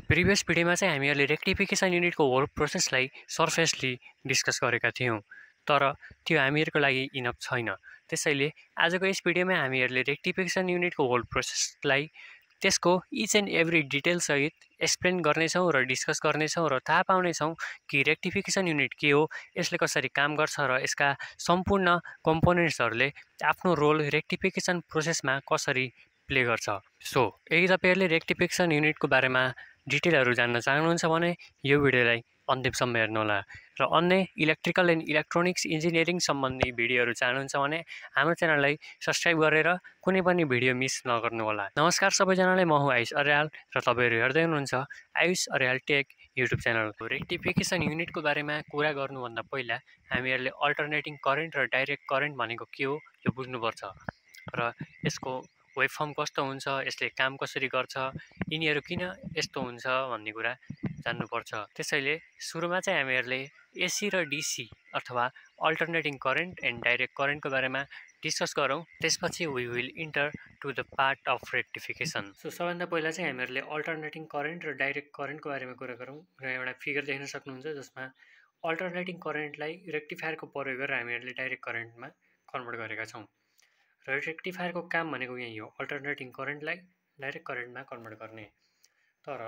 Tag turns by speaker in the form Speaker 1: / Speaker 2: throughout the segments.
Speaker 1: Previous भिडियोमा चाहिँ हामीहरूले रेक्टिफिकेसन युनिटको होल प्रोसेसलाई सर्फेसली डिस्कस गरेका थियौँ, तर त्यो हामीहरूको लागि इनफ छैन। त्यसैले आजको यस भिडियोमा हामीहरूले रेक्टिफिकेसन युनिटको होल प्रोसेसलाई त्यसको इच एन्ड एभ्री डिटेलसहित एक्सप्लेन गर्नेछौँ र डिस्कस गर्नेछौँ र थाहा पाउनेछौँ कि रेक्टिफिकेसन युनिट के हो, यसले कसरी काम गर्छ र यसका सम्पूर्ण कम्पोनेन्ट्सहरूले आफ्नो रोल रेक्टिफिकेसन प्रोसेसमा कसरी प्ले गर्छ। यदि तपाईँहरूले रेक्टिफिकेसन युनिटको बारेमा डिटेलहरू जान्न चाहनुहुन्छ भने यो भिडियोलाई अन्तिमसम्म हेर्नुहोला र अन्य इलेक्ट्रिकल एन्ड इलेक्ट्रोनिक्स इन्जिनियरिङ सम्बन्धी भिडियोहरू चाहनुहुन्छ भने हाम्रो च्यानललाई सब्सक्राइब गरेर कुनै पनि भिडियो मिस नगर्नुहोला। नमस्कार सबैजनालाई, म हुँ आयुष अर्याल र तपाईँहरू हेर्दै हुनुहुन्छ Ayush Aryal tech YouTube channel. Rectification युनिटको बारेमा कुरा गर्नुभन्दा पहिला हामीहरूले अल्टरनेटिङ करेन्ट र डाइरेक्ट करेन्ट भनेको के हो यो बुझ्नुपर्छ र यसको वेभफर्म कस्तो हुन्छ, यसले काम कसरी गर्छ, यिनीहरू किन यस्तो हुन्छ भन्ने कुरा जान्नुपर्छ। त्यसैले सुरुमा चाहिँ हामीहरूले एसी र डिसी अथवा अल्टरनेटिङ करेन्ट एन्ड डाइरेक्ट करेन्टको बारेमा डिस्कस गरौँ। त्यसपछि we will enter to the part of rectification. सबभन्दा पहिला चाहिँ हामीहरूले अल्टरनेटिङ करेन्ट र डाइरेक्ट करेन्टको बारेमा कुरा गरौँ र एउटा फिगर देख्न सक्नुहुन्छ जसमा अल्टरनेटिङ करेन्टलाई रेक्टिफायरको प्रयोग गरेर हामीहरूले डाइरेक्ट करेन्टमा कन्भर्ट गरेका छौँ र रेक्टिफायरको काम भनेको यही हो, अल्टरनेटिङ करेन्टलाई डाइरेक्ट करेन्टमा कन्भर्ट गर्ने। तर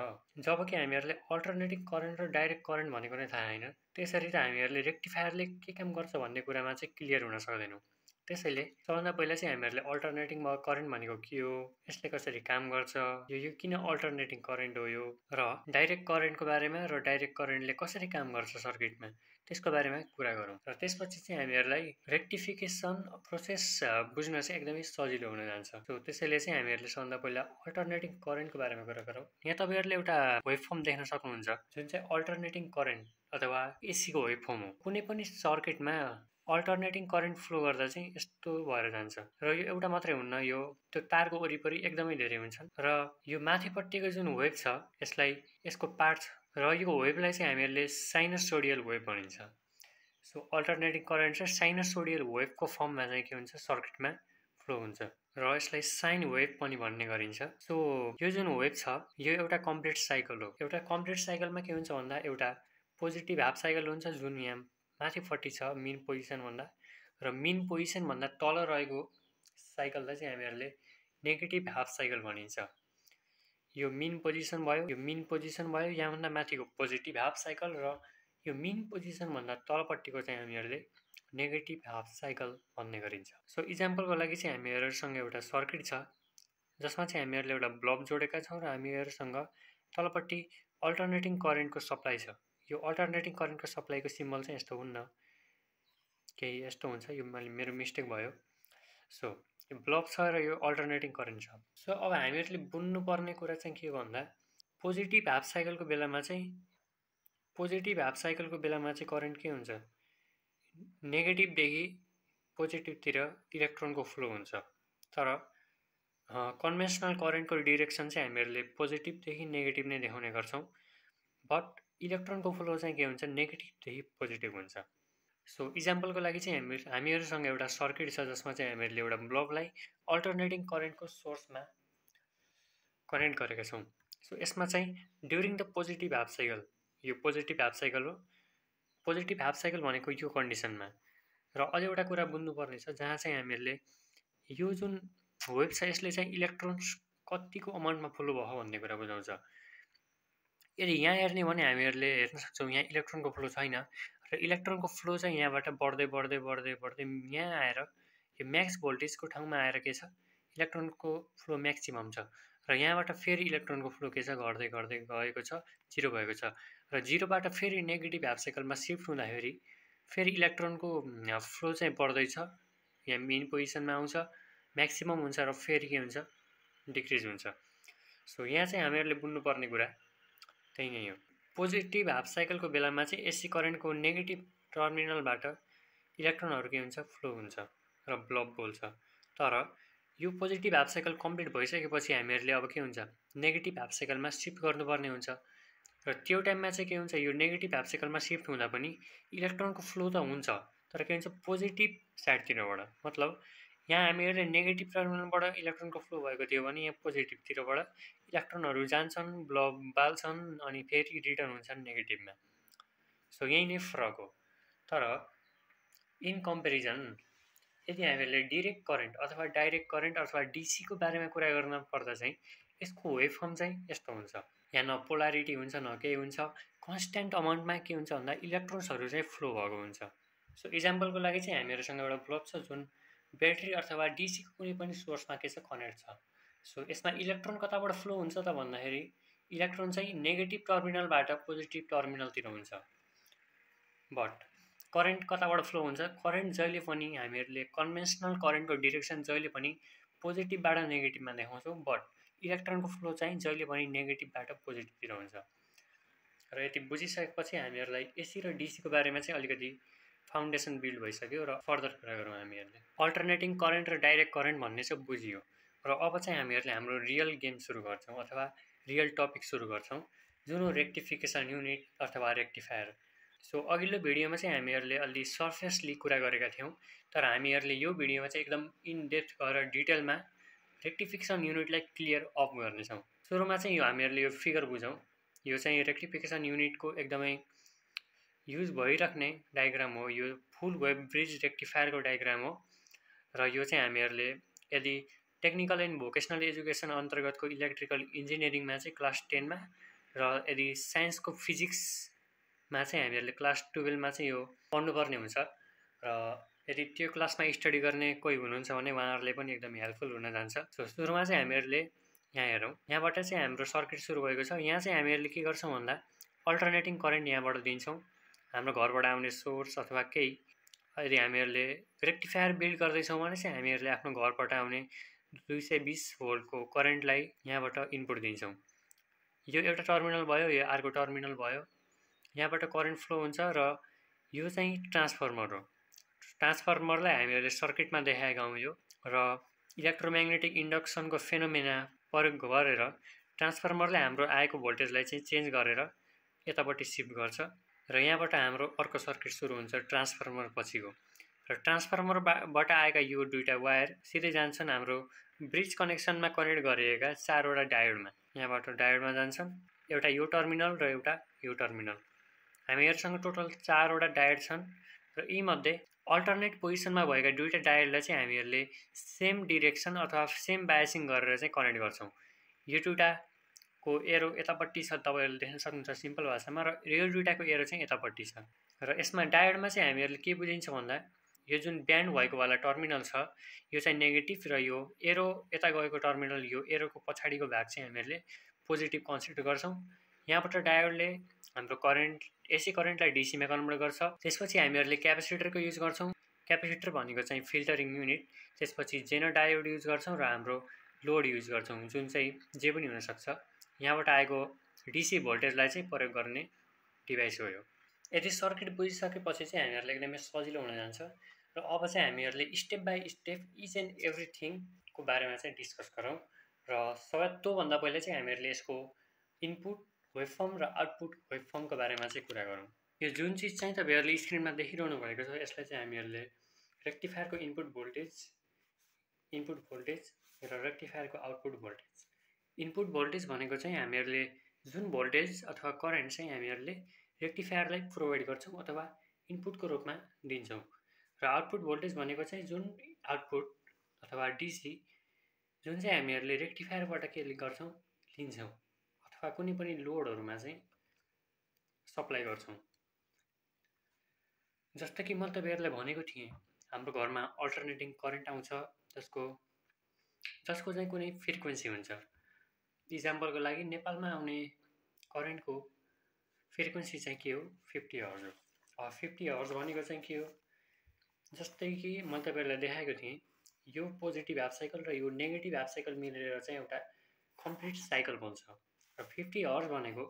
Speaker 1: जब कि हामीहरूले अल्टरनेटिङ करेन्ट र डाइरेक्ट करेन्ट भनेको नै थाहा होइन, त्यसरी त हामीहरूले रेक्टिफायरले के काम गर्छ भन्ने कुरामा चाहिँ क्लियर हुन सक्दैनौँ। त्यसैले सबभन्दा पहिला चाहिँ हामीहरूले अल्टरनेटिङ करेन्ट भनेको के हो, यसले कसरी काम गर्छ, यो किन अल्टरनेटिङ करेन्ट हो यो, र डाइरेक्ट करेन्टको बारेमा र डाइरेक्ट करेन्टले कसरी काम गर्छ सर्किटमा त्यसको बारेमा कुरा गरौँ। र त्यसपछि चाहिँ हामीहरूलाई रेक्टिफिकेसन प्रोसेस बुझ्न चाहिँ एकदमै सजिलो हुन जान्छ। त्यसैले चाहिँ हामीहरूले सबभन्दा पहिला अल्टरनेटिङ करेन्टको बारेमा कुरा गरौँ। यहाँ तपाईँहरूले एउटा वेभफर्म देख्न सक्नुहुन्छ जुन चाहिँ अल्टरनेटिङ करेन्ट अथवा एसीको वेभफर्म हो। कुनै पनि सर्किटमा अल्टरनेटिङ करेन्ट फ्लो गर्दा चाहिँ यस्तो भएर जान्छ र यो एउटा मात्रै हुन्न, यो त्यो तारको वरिपरि एकदमै धेरै हुन्छन् र यो माथिपट्टिको जुन वेभ छ यसको पार्ट र यो वेभलाई चाहिँ हामीहरूले साइनसोडियल वेभ भनिन्छ। अल्टरनेटिङ करेन्ट चाहिँ साइनसोडियल वेभको फर्ममा चाहिँ के हुन्छ, सर्किटमा फ्लो हुन्छ र यसलाई साइन वेभ पनि भन्ने गरिन्छ। यो जुन वेभ छ यो एउटा कम्प्लिट साइकल हो। एउटा कम्प्लिट साइकलमा के हुन्छ भन्दा एउटा पोजिटिभ हाफ साइकल हुन्छ जुन यहाँ माथिपट्टि छ मिन पोजिसन भन्दा, र मिन पोजिसन भन्दा तल रहेको साइकललाई चाहिँ हामीहरूले नेगेटिभ हाफ साइकल भनिन्छ। यो मिन पोजिसन भयो, यहाँभन्दा माथिको पोजिटिभ हाफ साइकल र यो मिन पोजिसन भन्दा तलपट्टिको चाहिँ हामीहरूले नेगेटिभ हाफ साइकल भन्ने गरिन्छ। इक्जाम्पलको लागि चाहिँ हामीहरूसँग एउटा सर्किट छ जसमा चाहिँ हामीहरूले एउटा बल्ब जोडेका छौँ र हामीहरूसँग तलपट्टि अल्टरनेटिङ करेन्टको सप्लाई छ। यो अल्टरनेटिङ करेन्टको सप्लाईको सिम्बल चाहिँ यस्तो हुन्न, केही यस्तो हुन्छ, यो मेरो मिस्टेक भयो। यो बल्ब छ र यो अल्टरनेटिङ करेन्ट छ। अब हामीहरूले बुझ्नुपर्ने कुरा चाहिँ के हो भन्दा पोजिटिभ हाफ साइकलको बेलामा चाहिँ करेन्ट के हुन्छ, नेगेटिभदेखि पोजिटिभतिर इलेक्ट्रोनको फ्लो हुन्छ। तर कन्भेन्सनल करेन्टको डिरेक्सन चाहिँ हामीहरूले पोजिटिभदेखि नेगेटिभ नै देखाउने गर्छौँ, बट इलेक्ट्रोनको फ्लो चाहिँ के हुन्छ, नेगेटिभदेखि पोजिटिभ हुन्छ। इक्जाम्पलको लागि चाहिँ हामीहरूसँग एउटा सर्किट छ जसमा चाहिँ हामीहरूले एउटा बल्बलाई अल्टरनेटिङ करेन्टको सोर्समा कनेक्ट गरेका छौँ। यसमा चाहिँ during the positive half cycle, यो पोजिटिभ हाफ साइकल हो। पोजिटिभ हाफ साइकल भनेको यो कन्डिसनमा। र अझ एउटा कुरा बुझ्नुपर्ने छ जहाँ चाहिँ हामीहरूले यो जुन वेभ छ यसले चाहिँ इलेक्ट्रोन्स कतिको अमाउन्टमा फ्लो भयो भन्ने कुरा बुझाउँछ। यदि यहाँ हेर्ने भने हामीहरूले हेर्न सक्छौँ यहाँ इलेक्ट्रोनको फ्लो छैन र इलेक्ट्रोनको फ्लो चाहिँ यहाँबाट बढ्दै बढ्दै बढ्दै बढ्दै यहाँ आएर यो म्याक्स भोल्टेजको ठाउँमा आएर के छ, इलेक्ट्रोनको फ्लो म्याक्सिमम छ र यहाँबाट फेरि इलेक्ट्रोनको फ्लो के छ, घट्दै घट्दै गएको छ, जिरो भएको छ र जिरोबाट फेरि नेगेटिभ हाफ साइकलमा सिफ्ट हुँदाखेरि फेरि इलेक्ट्रोनको फ्लो चाहिँ बढ्दैछ, यहाँ मेन पोजिसनमा आउँछ, म्याक्सिमम हुन्छ र फेरि के हुन्छ, डिक्रिज हुन्छ। यहाँ चाहिँ हामीहरूले बुझ्नुपर्ने कुरा त्यही नै हो। पोजिटिभ हाफ साइकलको बेलामा चाहिँ एसी करेन्टको नेगेटिभ टर्मिनलबाट इलेक्ट्रोनहरू के हुन्छ, फ्लो हुन्छ र बल्ब बोल्छ। तर यो पोजिटिभ हाफ साइकल कम्प्लिट भइसकेपछि हामीहरूले अब के हुन्छ, नेगेटिभ हाफ साइकलमा सिफ्ट गर्नुपर्ने हुन्छ र त्यो टाइममा चाहिँ के हुन्छ, यो नेगेटिभ हाफ साइकलमा सिफ्ट हुँदा पनि इलेक्ट्रोनको फ्लो त हुन्छ तर के हुन्छ, पोजिटिभ साइडतिरबाट, मतलब यहाँ हामीहरूले नेगेटिभ टर्मिनलबाट इलेक्ट्रोनको फ्लो भएको थियो भने यहाँ पोजिटिभतिरबाट इलेक्ट्रोनहरू जान्छन्, बाल्छन् अनि फेरि रिटर्न हुन्छन् नेगेटिभमा। सो यही नै फरक हो। तर इन कम्पेरिजन यदि हामीहरूले डिरेक्ट करेन्ट अथवा डाइरेक्ट करेन्ट अथवा डिसीको बारेमा कुरा गर्न पर्दा चाहिँ यसको वेभ फर्म चाहिँ यस्तो हुन्छ। यहाँ न पोलारिटी हुन्छ न केही हुन्छ, कन्स्ट्यान्ट अमाउन्टमा के हुन्छ भन्दा इलेक्ट्रोन्सहरू चाहिँ फ्लो भएको हुन्छ। सो इक्जाम्पलको लागि चाहिँ हामीहरूसँग एउटा बल्ब छ जुन ब्याट्री अथवा डिसीको कुनै पनि सोर्समा के छ कनेक्ट छ। सो यसमा इलेक्ट्रोन कताबाट फ्लो हुन्छ त भन्दाखेरि इलेक्ट्रोन चाहिँ नेगेटिभ टर्मिनलबाट पोजिटिभ टर्मिनलतिर हुन्छ। बट करेन्ट कताबाट फ्लो हुन्छ, करेन्ट जहिले पनि हामीहरूले कन्भेन्सनल करेन्टको डिरेक्सन जहिले पनि पोजिटिभबाट नेगेटिभमा देखाउँछौँ, बट इलेक्ट्रोनको फ्लो चाहिँ जहिले पनि नेगेटिभबाट पोजिटिभतिर हुन्छ। र यति बुझिसकेपछि हामीहरूलाई एसी र डिसीको बारेमा चाहिँ अलिकति फाउन्डेसन बिल्ड भइसक्यो र फर्दर कुरा गरौँ हामीहरूले। अल्टरनेटिङ करेन्ट र डाइरेक्ट करेन्ट भन्ने चाहिँ बुझियो र अब चाहिँ हामीहरूले हाम्रो रियल गेम सुरु गर्छौँ अथवा रियल टपिक सुरु गर्छौँ जुन हो रेक्टिफिकेसन युनिट अथवा रेक्टिफायर। सो अघिल्लो भिडियोमा चाहिँ हामीहरूले अलि सर्फेसली कुरा गरेका थियौँ, तर हामीहरूले यो भिडियोमा चाहिँ एकदम इन डेप्थ गएर डिटेलमा रेक्टिफिकेसन युनिटलाई क्लियर अप गर्नेछौँ। सुरुमा चाहिँ हामीहरूले यो फिगर बुझौँ। यो चाहिँ रेक्टिफिकेसन युनिटको एकदमै युज भइराख्ने डायग्राम हो। यो फुल वेभ ब्रिज रेक्टिफायरको डायग्राम हो र यो चाहिँ हामीहरूले यदि टेक्निकल एन्ड भोकेसनल एजुकेसन अन्तर्गतको इलेक्ट्रिकल इन्जिनियरिङमा चाहिँ क्लास 10मा र यदि साइन्सको फिजिक्समा चाहिँ हामीहरूले क्लास 12मा चाहिँ यो पढ्नुपर्ने हुन्छ। र यदि त्यो क्लासमा स्टडी गर्ने कोही हुनुहुन्छ भने उहाँहरूले पनि एकदम हेल्पफुल हुन जान्छ। सो सुरुमा चाहिँ हामीहरूले यहाँ हेरौँ, यहाँबाट चाहिँ हाम्रो सर्किट सुरु भएको छ। यहाँ चाहिँ हामीहरूले के गर्छौँ भन्दा अल्टरनेटिङ करेन्ट यहाँबाट दिन्छौँ, हाम्रो घरबाट आउने सोर्स अथवा केही। यदि हामीहरूले रेक्टिफायर बिल्ड गर्दैछौँ भने चाहिँ हामीहरूले आफ्नो घरबाट आउने 220 भोल्टको करेन्टलाई यहाँबाट इनपुट दिन्छौँ। यो एउटा टर्मिनल भयो, यो अर्को टर्मिनल भयो, यहाँबाट करेन्ट फ्लो हुन्छ र यो चाहिँ ट्रान्सफर्मर हो। ट्रान्सफर्मरलाई हामीहरूले सर्किटमा देखाएका हौँ यो, र इलेक्ट्रोम्याग्नेटिक इन्डक्सनको फेनोमेना प्रयोग गरेर ट्रान्सफर्मरले हाम्रो आएको भोल्टेजलाई चाहिँ चेन्ज गरेर यतापट्टि सिफ्ट गर्छ र यहाँबाट हाम्रो अर्को सर्किट सुरु हुन्छ ट्रान्सफर्मर पछिको। र ट्रान्सफर्मरबाट आएका यो दुईटा वायर सिधै जान्छन् हाम्रो ब्रिज कनेक्सनमा कनेक्ट गरिएका 4वटा डायोडमा। यहाँबाट डायोडमा जान्छन्, एउटा यो टर्मिनल र एउटा यो टर्मिनल। हामीहरूसँग टोटल 4वटा डायोड छन् र यीमध्ये अल्टरनेट पोजिसनमा भएका दुईटा डायोडलाई चाहिँ हामीहरूले सेम डिरेक्सन अथवा सेम बायसिङ गरेर चाहिँ कनेक्ट गर्छौँ। यो दुईटाको एरो यतापट्टि छ, तपाईँहरूले देख्न सक्नुहुन्छ सिम्पल भाषामा, र यो दुईटाको एरो चाहिँ यतापट्टि छ। र यसमा डायोडमा चाहिँ हामीहरूले के बुझिन्छ भन्दा यो जुन ब्यान्ड भएको वाला टर्मिनल छ यो चाहिँ नेगेटिभ र यो एरो यता गएको टर्मिनल यो एरोको पछाडिको भाग चाहिँ हामीहरूले पोजिटिभ कन्सिडर गर्छौँ। यहाँबाट डायोडले हाम्रो करेन्ट एसी करेन्टलाई डिसीमा कन्भर्ट गर्छ। त्यसपछि हामीहरूले क्यापेसिटरको युज गर्छौँ। क्यापेसिटर भनेको चाहिँ फिल्टरिङ युनिट। त्यसपछि जेनर डायोड युज गर्छौँ र हाम्रो लोड युज गर्छौँ जुन चाहिँ जे पनि हुनसक्छ। यहाँबाट आएको डिसी भोल्टेजलाई चाहिँ प्रयोग गर्ने डिभाइस हो यो। यदि सर्किट बुझिसकेपछि चाहिँ हामीहरूलाई एकदमै सजिलो हुन जान्छ र अब चाहिँ हामीहरूले step by step each and एभ्रिथिङको बारेमा चाहिँ डिस्कस गरौँ। र त्योभन्दा पहिला चाहिँ हामीहरूले यसको इनपुट वेभफर्म र आउटपुट वेभफर्मको बारेमा चाहिँ कुरा गरौँ। यो जुन चिज चाहिँ तपाईँहरूले स्क्रिनमा देखिरहनु भएको छ यसलाई चाहिँ हामीहरूले रेक्टिफायरको इनपुट भोल्टेज र रेक्टिफायरको आउटपुट भोल्टेज। इनपुट भोल्टेज भनेको चाहिँ हामीहरूले जुन भोल्टेज अथवा करेन्ट चाहिँ हामीहरूले रेक्टिफायरलाई प्रोभाइड गर्छौँ अथवा इनपुटको रूपमा दिन्छौँ, र आउटपुट भोल्टेज भनेको चाहिँ जुन आउटपुट अथवा डिसी जुन चाहिँ हामीहरूले रेक्टिफायरबाट के गर्छौँ लिन्छौँ अथवा कुनै पनि लोडहरूमा चाहिँ सप्लाई गर्छौँ। जस्तो कि मैले तपाईँहरूलाई भनेको थिएँ हाम्रो घरमा अल्टरनेटिङ करेन्ट आउँछ जसको चाहिँ कुनै फ्रिक्वेन्सी हुन्छ। इक्जाम्पलको लागि नेपालमा आउने करेन्टको फ्रिक्वेन्सी चाहिँ के हो 50 हर्ज हो। 50 हर्ज भनेको चाहिँ के हो, जस्तै कि मैले तपाईँहरूलाई देखाएको थिएँ यो पोजिटिभ हाफ साइकल र यो नेगेटिभ हाफ साइकल मिलेर चाहिँ एउटा कम्प्लिट साइकल बन्छ। र 50 हर्ज भनेको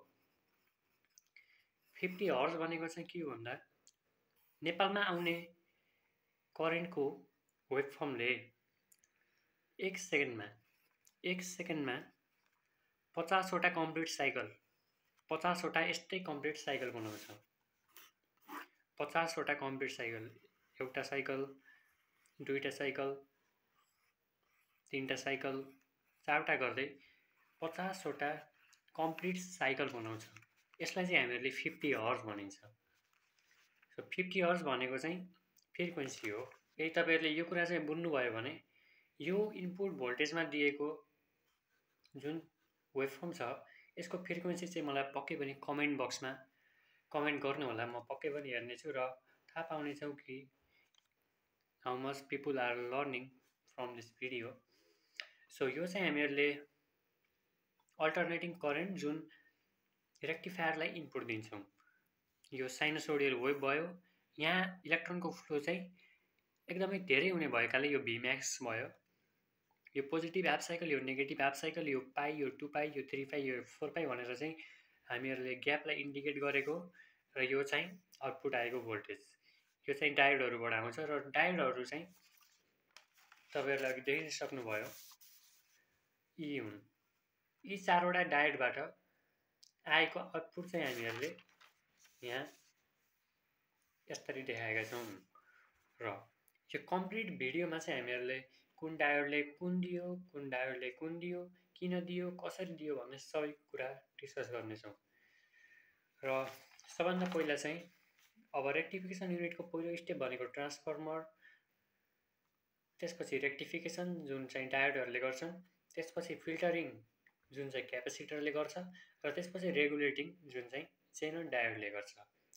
Speaker 1: चाहिँ के हो भन्दा नेपालमा आउने करेन्टको वेभफर्मले एक सेकेन्डमा 50वटा कम्प्लिट साइकल 50वटा यस्तै कम्प्लिट साइकल बनाउँछ। 50वटा कम्प्लिट साइकल, एउटा साइकल, दुईटा साइकल, 3टा साइकल 4टा गर्दै 50वटा कम्प्लिट साइकल बनाउँछ। यसलाई चाहिँ हामीहरूले 50 हर्ज भनिन्छ। सो 50 हर्ज भनेको चाहिँ फ्रिक्वेन्सी हो। यदि तपाईँहरूले यो कुरा चाहिँ बुझ्नुभयो भने यो इनपुट भोल्टेजमा दिएको जुन वेभफर्म छ यसको फ्रिक्वेन्सी चाहिँ मलाई पक्कै पनि कमेन्ट बक्समा कमेन्ट गर्नु होला। म पक्कै पनि हेर्नेछु र थाहा पाउनेछौँ कि how much people are learning from this video. So यो चाहिँ हामीहरूले अल्टरनेटिङ करेन्ट जुन रेक्टिफायरलाई इनपुट दिन्छौँ। यो साइनसोडियल वेभ भयो। यहाँ इलेक्ट्रोनको फ्लो चाहिँ एकदमै धेरै हुने भएकाले यो भीम्याक्स भयो। यो पोजिटिभ हाफ साइकल, यो नेगेटिभ हाफ साइकल, यो पाई, यो 2 पाई, यो 3 पाई, यो 4 पाई भनेर चाहिँ हामीहरूले ग्यापलाई इन्डिकेट गरेको र यो चाहिँ आउटपुट आएको भोल्टेज। यो चाहिँ डायोडहरूबाट आउँछ र डायोडहरू चाहिँ तपाईँहरूले अघि देखिन सक्नुभयो यी हुन्। यी 4वटा डायोडबाट आएको आउटपुट चाहिँ हामीहरूले यहाँ यसरी देखाएका छौँ र यो कम्प्लिट भिडियोमा चाहिँ हामीहरूले कुन डायोडले कुन दियो, कुन डायोडले कुन दियो, किन दियो, कसरी दियो भन्ने सबै कुरा डिस्कस गर्नेछौँ। र सबभन्दा पहिला चाहिँ अब रेक्टिफिकेसन युनिटको पहिलो स्टेप भनेको ट्रान्सफर्मर, त्यसपछि रेक्टिफिकेसन जुन चाहिँ डायोडहरूले गर्छन्, त्यसपछि फिल्टरिङ जुन चाहिँ क्यापेसिटरले गर्छ र त्यसपछि रेगुलेटिङ जुन चाहिँ जेनर डायोडले गर्छ।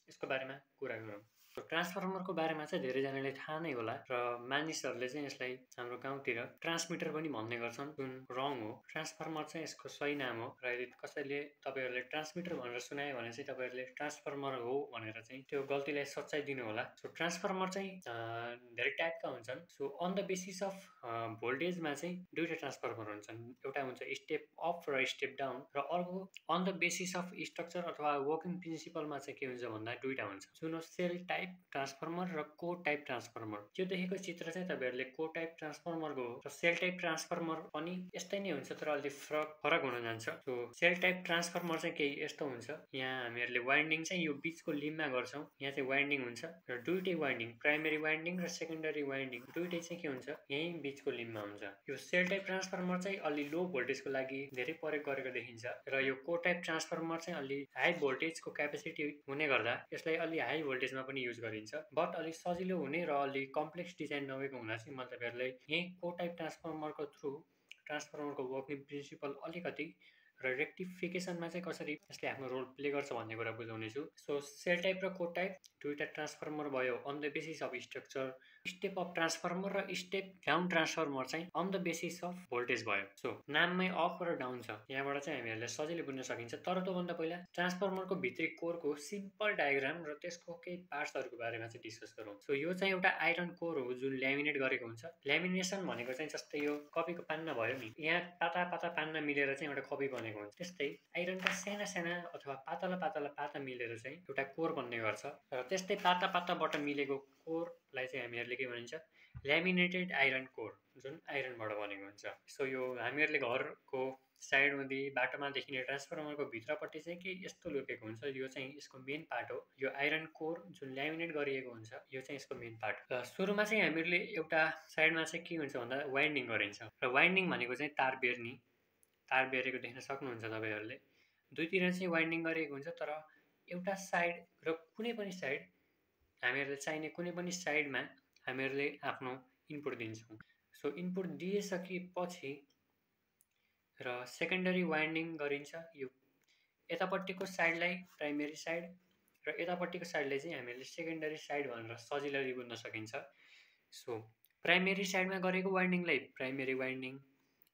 Speaker 1: यसको बारेमा कुरा गरौँ। ट्रान्सफर्मरको बारेमा चाहिँ धेरैजनाले थाहा नै होला र मानिसहरूले चाहिँ यसलाई हाम्रो गाउँतिर ट्रान्समिटर पनि भन्ने गर्छन्, जुन रङ हो। ट्रान्सफर्मर चाहिँ यसको सही नाम हो र यदि कसैले तपाईँहरूले ट्रान्समिटर भनेर सुनायो भने चाहिँ तपाईँहरूले ट्रान्सफर्मर हो भनेर चाहिँ त्यो गल्तीलाई सच्चाइ दिनु होला। सो ट्रान्सफर्मर चाहिँ धेरै टाइपका हुन्छन्। So on the basis of भोल्टेजमा चाहिँ दुईवटा ट्रान्सफर्मर हुन्छन्। एउटा हुन्छ स्टेप अप र स्टेप डाउन र अर्को on the basis of structure अथवा वर्किङ प्रिन्सिपलमा चाहिँ के हुन्छ भन्दा दुईवटा हुन्छ, जुन हो सेल टाइप ट्रान्सफर्मर र कोर टाइप ट्रान्सफर्मर। यो देखेको चित्र चाहिँ तपाईँहरूले कोर टाइप ट्रान्सफर्मरको हो र सेल टाइप ट्रान्सफर्मर पनि यस्तै नै हुन्छ तर अलि फरक हुन जान्छ। सो सेल टाइप ट्रान्सफर्मर चाहिँ केही यस्तो हुन्छ, यहाँ हामीहरूले वाइन्डिङ चाहिँ यो बिचको लिममा गर्छौँ। यहाँ चाहिँ वाइन्डिङ हुन्छ र दुईटै वाइन्डिङ, प्राइमेरी वाइन्डिङ र सेकेन्डरी वाइन्डिङ दुईटै चाहिँ के हुन्छ, यही बिचको लिममा हुन्छ। यो सेल टाइप ट्रान्सफर्मर चाहिँ अलि लो भोल्टेजको लागि धेरै प्रयोग गरेको देखिन्छ र यो कोर टाइप ट्रान्सफर्मर चाहिँ अलि हाई भोल्टेजको क्यापेसिटी हुने गर्दा यसलाई अलि हाई भोल्टेजमा पनि युज गरिन्छ। बट अलि सजिलो हुने र अलि कम्प्लेक्स डिजाइन नभएको हुँदा चाहिँ म तपाईँहरूलाई यही कोर टाइप ट्रान्सफर्मरको थ्रु ट्रान्सफर्मरको वर्किङ प्रिन्सिपल अलिकति र रेक्टिफिकेसनमा चाहिँ कसरी यसले आफ्नो रोल प्ले गर्छ भन्ने कुरा बुझाउनेछु। सो सेल टाइप र कोर टाइप दुईवटा ट्रान्सफर्मर भयो on the basis of structure. Step up transformer र स्टेप डाउन ट्रान्सफर्मर चाहिँ on the basis of voltage भयो। सो नाममै अप र डाउन छ, यहाँबाट चाहिँ हामीहरूले सजिलै बुझ्न सकिन्छ। तर त्योभन्दा पहिला ट्रान्सफर्मरको भित्री कोरको सिम्पल डायग्राम र त्यसको केही पार्ट्सहरूको बारेमा चाहिँ डिस्कस गरौँ। सो यो चाहिँ एउटा आइरन कोर हो जुन ल्यामिनेट गरेको हुन्छ। ल्यामिनेसन भनेको चाहिँ जस्तै यो कपीको पान्ना भयो नि, यहाँ पाता पाता पान्ना मिलेर चाहिँ एउटा कपी बनेको हुन्छ। त्यस्तै आइरनका साना साना अथवा पातला पातला पाता मिलेर चाहिँ एउटा कोर बन्ने गर्छ र त्यस्तै पाता पाताबाट मिलेको कोरलाई चाहिँ हामीहरूले के भनिन्छ, ल्यामिनेटेड आइरन कोर, जुन आइरनबाट बनेको हुन्छ। सो यो हामीहरूले घरको साइडमा बाटोमा देखिने ट्रान्सफर्मरको भित्रपट्टि चाहिँ के यस्तो लुकेको हुन्छ, यो चाहिँ यसको मेन पार्ट हो। यो आइरन कोर जुन ल्यामिनेट गरिएको हुन्छ यो चाहिँ यसको मेन पार्ट हो। र सुरुमा चाहिँ हामीहरूले एउटा साइडमा चाहिँ के हुन्छ भन्दा वाइन्डिङ गरिन्छ र वाइन्डिङ भनेको चाहिँ तार बेर्नी, तार बेरेको देख्न सक्नुहुन्छ तपाईँहरूले। दुईतिर चाहिँ वाइन्डिङ गरिएको हुन्छ तर एउटा साइड र कुनै पनि साइड हामीहरूले चाहिने कुनै पनि साइडमा हामीहरूले आफ्नो इनपुट दिन्छौँ। सो इनपुट दिइसकेपछि र सेकेन्डरी वाइन्डिङ गरिन्छ। यो यतापट्टिको साइडलाई प्राइमेरी साइड र यतापट्टिको साइडलाई चाहिँ हामीहरूले सेकेन्डरी साइड भनेर सजिलै बुझ्न सकिन्छ। सो प्राइमेरी साइडमा गरेको वाइन्डिङलाई प्राइमेरी वाइन्डिङ,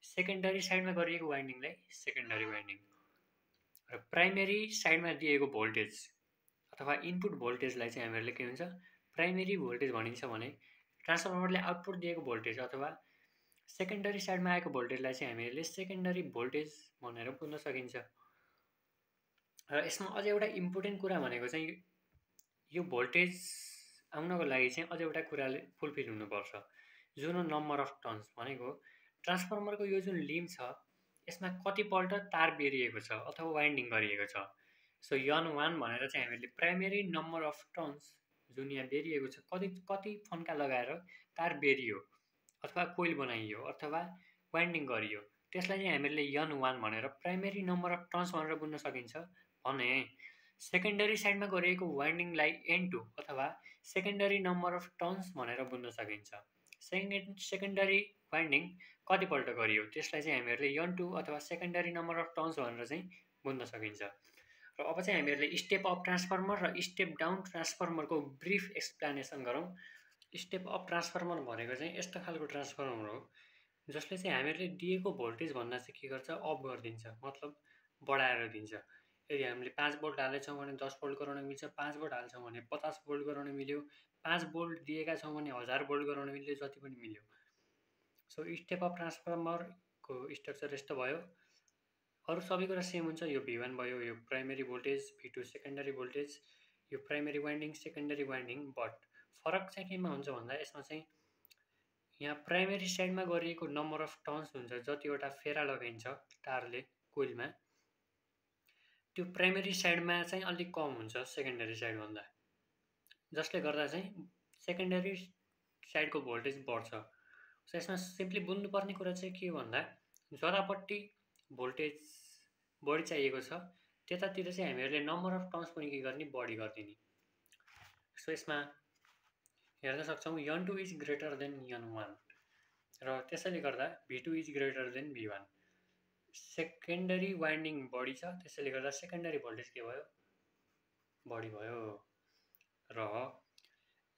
Speaker 1: सेकेन्डरी साइडमा गरिएको वाइन्डिङलाई सेकेन्डरी वाइन्डिङ। र प्राइमेरी साइडमा दिएको भोल्टेज अथवा इनपुट भोल्टेजलाई चाहिँ हामीहरूले के हुन्छ, प्राइमेरी भोल्टेज भनिन्छ भने ट्रान्सफर्मरले आउटपुट दिएको भोल्टेज अथवा सेकेन्डरी साइडमा आएको भोल्टेजलाई चाहिँ हामीहरूले सेकेन्डरी भोल्टेज भनेर बुझ्न सकिन्छ। र यसमा अझै एउटा इम्पोर्टेन्ट कुरा भनेको चाहिँ यो भोल्टेज आउनको लागि चाहिँ अझै एउटा कुराले फुलफिल हुनुपर्छ, जुन हो नम्बर अफ टर्न्स। भनेको ट्रान्सफर्मरको यो जुन लिम छ यसमा कतिपल्ट तार बेरिएको छ अथवा वाइन्डिङ गरिएको छ। सो N1 भनेर चाहिँ हामीले प्राइमेरी नम्बर अफ टर्न्स जुन यहाँ बेरिएको छ, कति फन्का लगाएर तार बेरियो अथवा कोइल बनाइयो अथवा वाइन्डिङ गरियो त्यसलाई चाहिँ हामीले N1 भनेर प्राइमेरी नम्बर अफ टर्न्स भनेर बुझ्न सकिन्छ भने सेकेन्डरी साइडमा गरिएको वाइन्डिङलाई N2 अथवा सेकेन्डरी नम्बर अफ टर्न्स भनेर बुझ्न सकिन्छ। सेकेन्डरी वाइन्डिङ कतिपल्ट गरियो त्यसलाई चाहिँ हामीहरूले N2 अथवा सेकेन्डरी नम्बर अफ टर्न्स भनेर चाहिँ बुझ्न सकिन्छ। र अब चाहिँ हामीहरूले स्टेप अप ट्रान्सफर्मर र स्टेप डाउन ट्रान्सफर्मरको ब्रिफ एक्सप्लेनेसन गरौँ। स्टेप अप ट्रान्सफर्मर भनेको चाहिँ यस्तो खालको ट्रान्सफर्मर हो जसले चाहिँ हामीहरूले दिएको भोल्टेज भन्दा चाहिँ के गर्छ अफ गरिदिन्छ, मतलब बढाएर दिन्छ। यदि हामीले 5 भोल्ट हालेछौँ भने 10 भोल्ट गराउन मिल्छ, 5 भोल्ट हाल्छौँ भने 50 भोल्ट गराउन मिल्यो, 5 भोल्ट दिएका छौँ भने 1000 भोल्ट गराउन मिल्यो, जति पनि मिल्यो। सो स्टेप अप ट्रान्सफर्मरको स्ट्रक्चर यस्तो भयो। अरू सबै कुरा सेम हुन्छ। यो V1 भयो, यो primary voltage, V2 secondary voltage, यो primary winding, secondary winding. But फरक चाहिँ केमा हुन्छ भन्दा यसमा चाहिँ यहाँ प्राइमेरी साइडमा गरिएको नम्बर अफ टर्न्स हुन्छ, जतिवटा फेरा लगाइन्छ तारले कोइलमा, त्यो प्राइमेरी साइडमा चाहिँ अलिक कम हुन्छ सेकेन्डरी साइडभन्दा, जसले गर्दा चाहिँ सेकेन्डरी साइडको भोल्टेज बढ्छ। सो यसमा सिम्पली बुझ्नुपर्ने कुरा चाहिँ के हो भन्दा जतापट्टि भोल्टेज बढी चाहिएको छ त्यतातिर चाहिँ हामीहरूले नम्बर अफ टर्न्स पनि के गर्ने बढी गरिदिने। सो यसमा हेर्न सक्छौँ N2 is greater than N1 र त्यसैले गर्दा V2 is greater than V1। Secondary winding बढी छ त्यसैले गर्दा सेकेन्डरी भोल्टेज के भयो बढी भयो। र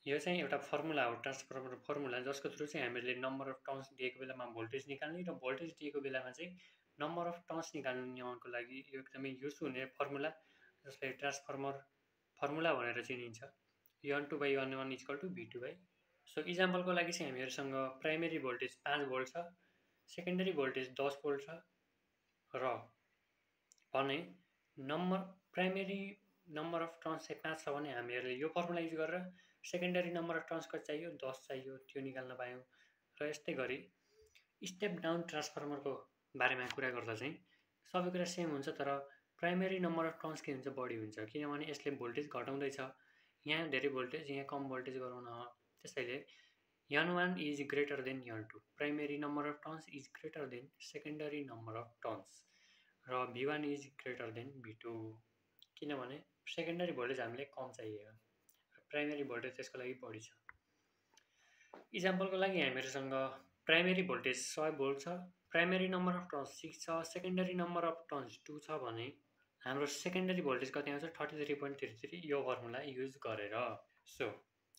Speaker 1: यो चाहिँ एउटा फर्मुला हो, ट्रान्सफर्मर फर्मुला, जसको थ्रु चाहिँ हामीले नम्बर अफ टर्न्स दिएको बेलामा भोल्टेज निकाल्ने र भोल्टेज दिएको बेलामा चाहिँ नम्बर अफ टर्न्स निकाल्नको लागि यो एकदमै युज हुने फर्मुला, जसलाई ट्रान्सफर्मर फर्मुला भनेर चिनिन्छ। N2/N1 = V2/। सो इक्जाम्पलको लागि चाहिँ हामीहरूसँग प्राइमेरी भोल्टेज 5 भोल्ट छ, सेकेन्डरी भोल्टेज 10 भोल्ट छ र भने प्राइमेरी नम्बर अफ टर्न्स चाहिँ 5 छ भने हामीहरूले यो फर्मुला युज गरेर सेकेन्डरी नम्बर अफ टर्न्स कति चाहियो 10 चाहियो त्यो निकाल्न पायौँ। र यस्तै गरी स्टेप डाउन ट्रान्सफर्मरको बारेमा कुरा गर्दा चाहिँ सबै कुरा सेम हुन्छ, तर प्राइमेरी नम्बर अफ टर्न्स के हुन्छ बढी हुन्छ, किनभने यसले भोल्टेज घटाउँदैछ। यहाँ धेरै भोल्टेज, यहाँ कम भोल्टेज गराउन, त्यसैले N1 is greater than N2, primary number of turns is greater than secondary number of turns, र V1 is greater than V2, किनभने सेकेन्डरी भोल्टेज हामीले कम चाहिएको, प्राइमेरी भोल्टेज त्यसको लागि बढी छ। इक्जाम्पलको लागि हामीहरूसँग प्राइमेरी भोल्टेज 100 भोल्ट छ, प्राइमेरी नम्बर अफ टर्न्स 6 छ, सेकेन्डरी नम्बर अफ टर्न्स 2 छ भने हाम्रो सेकेन्डरी भोल्टेज कति आउँछ 33.33 यो फर्मुला युज गरेर। सो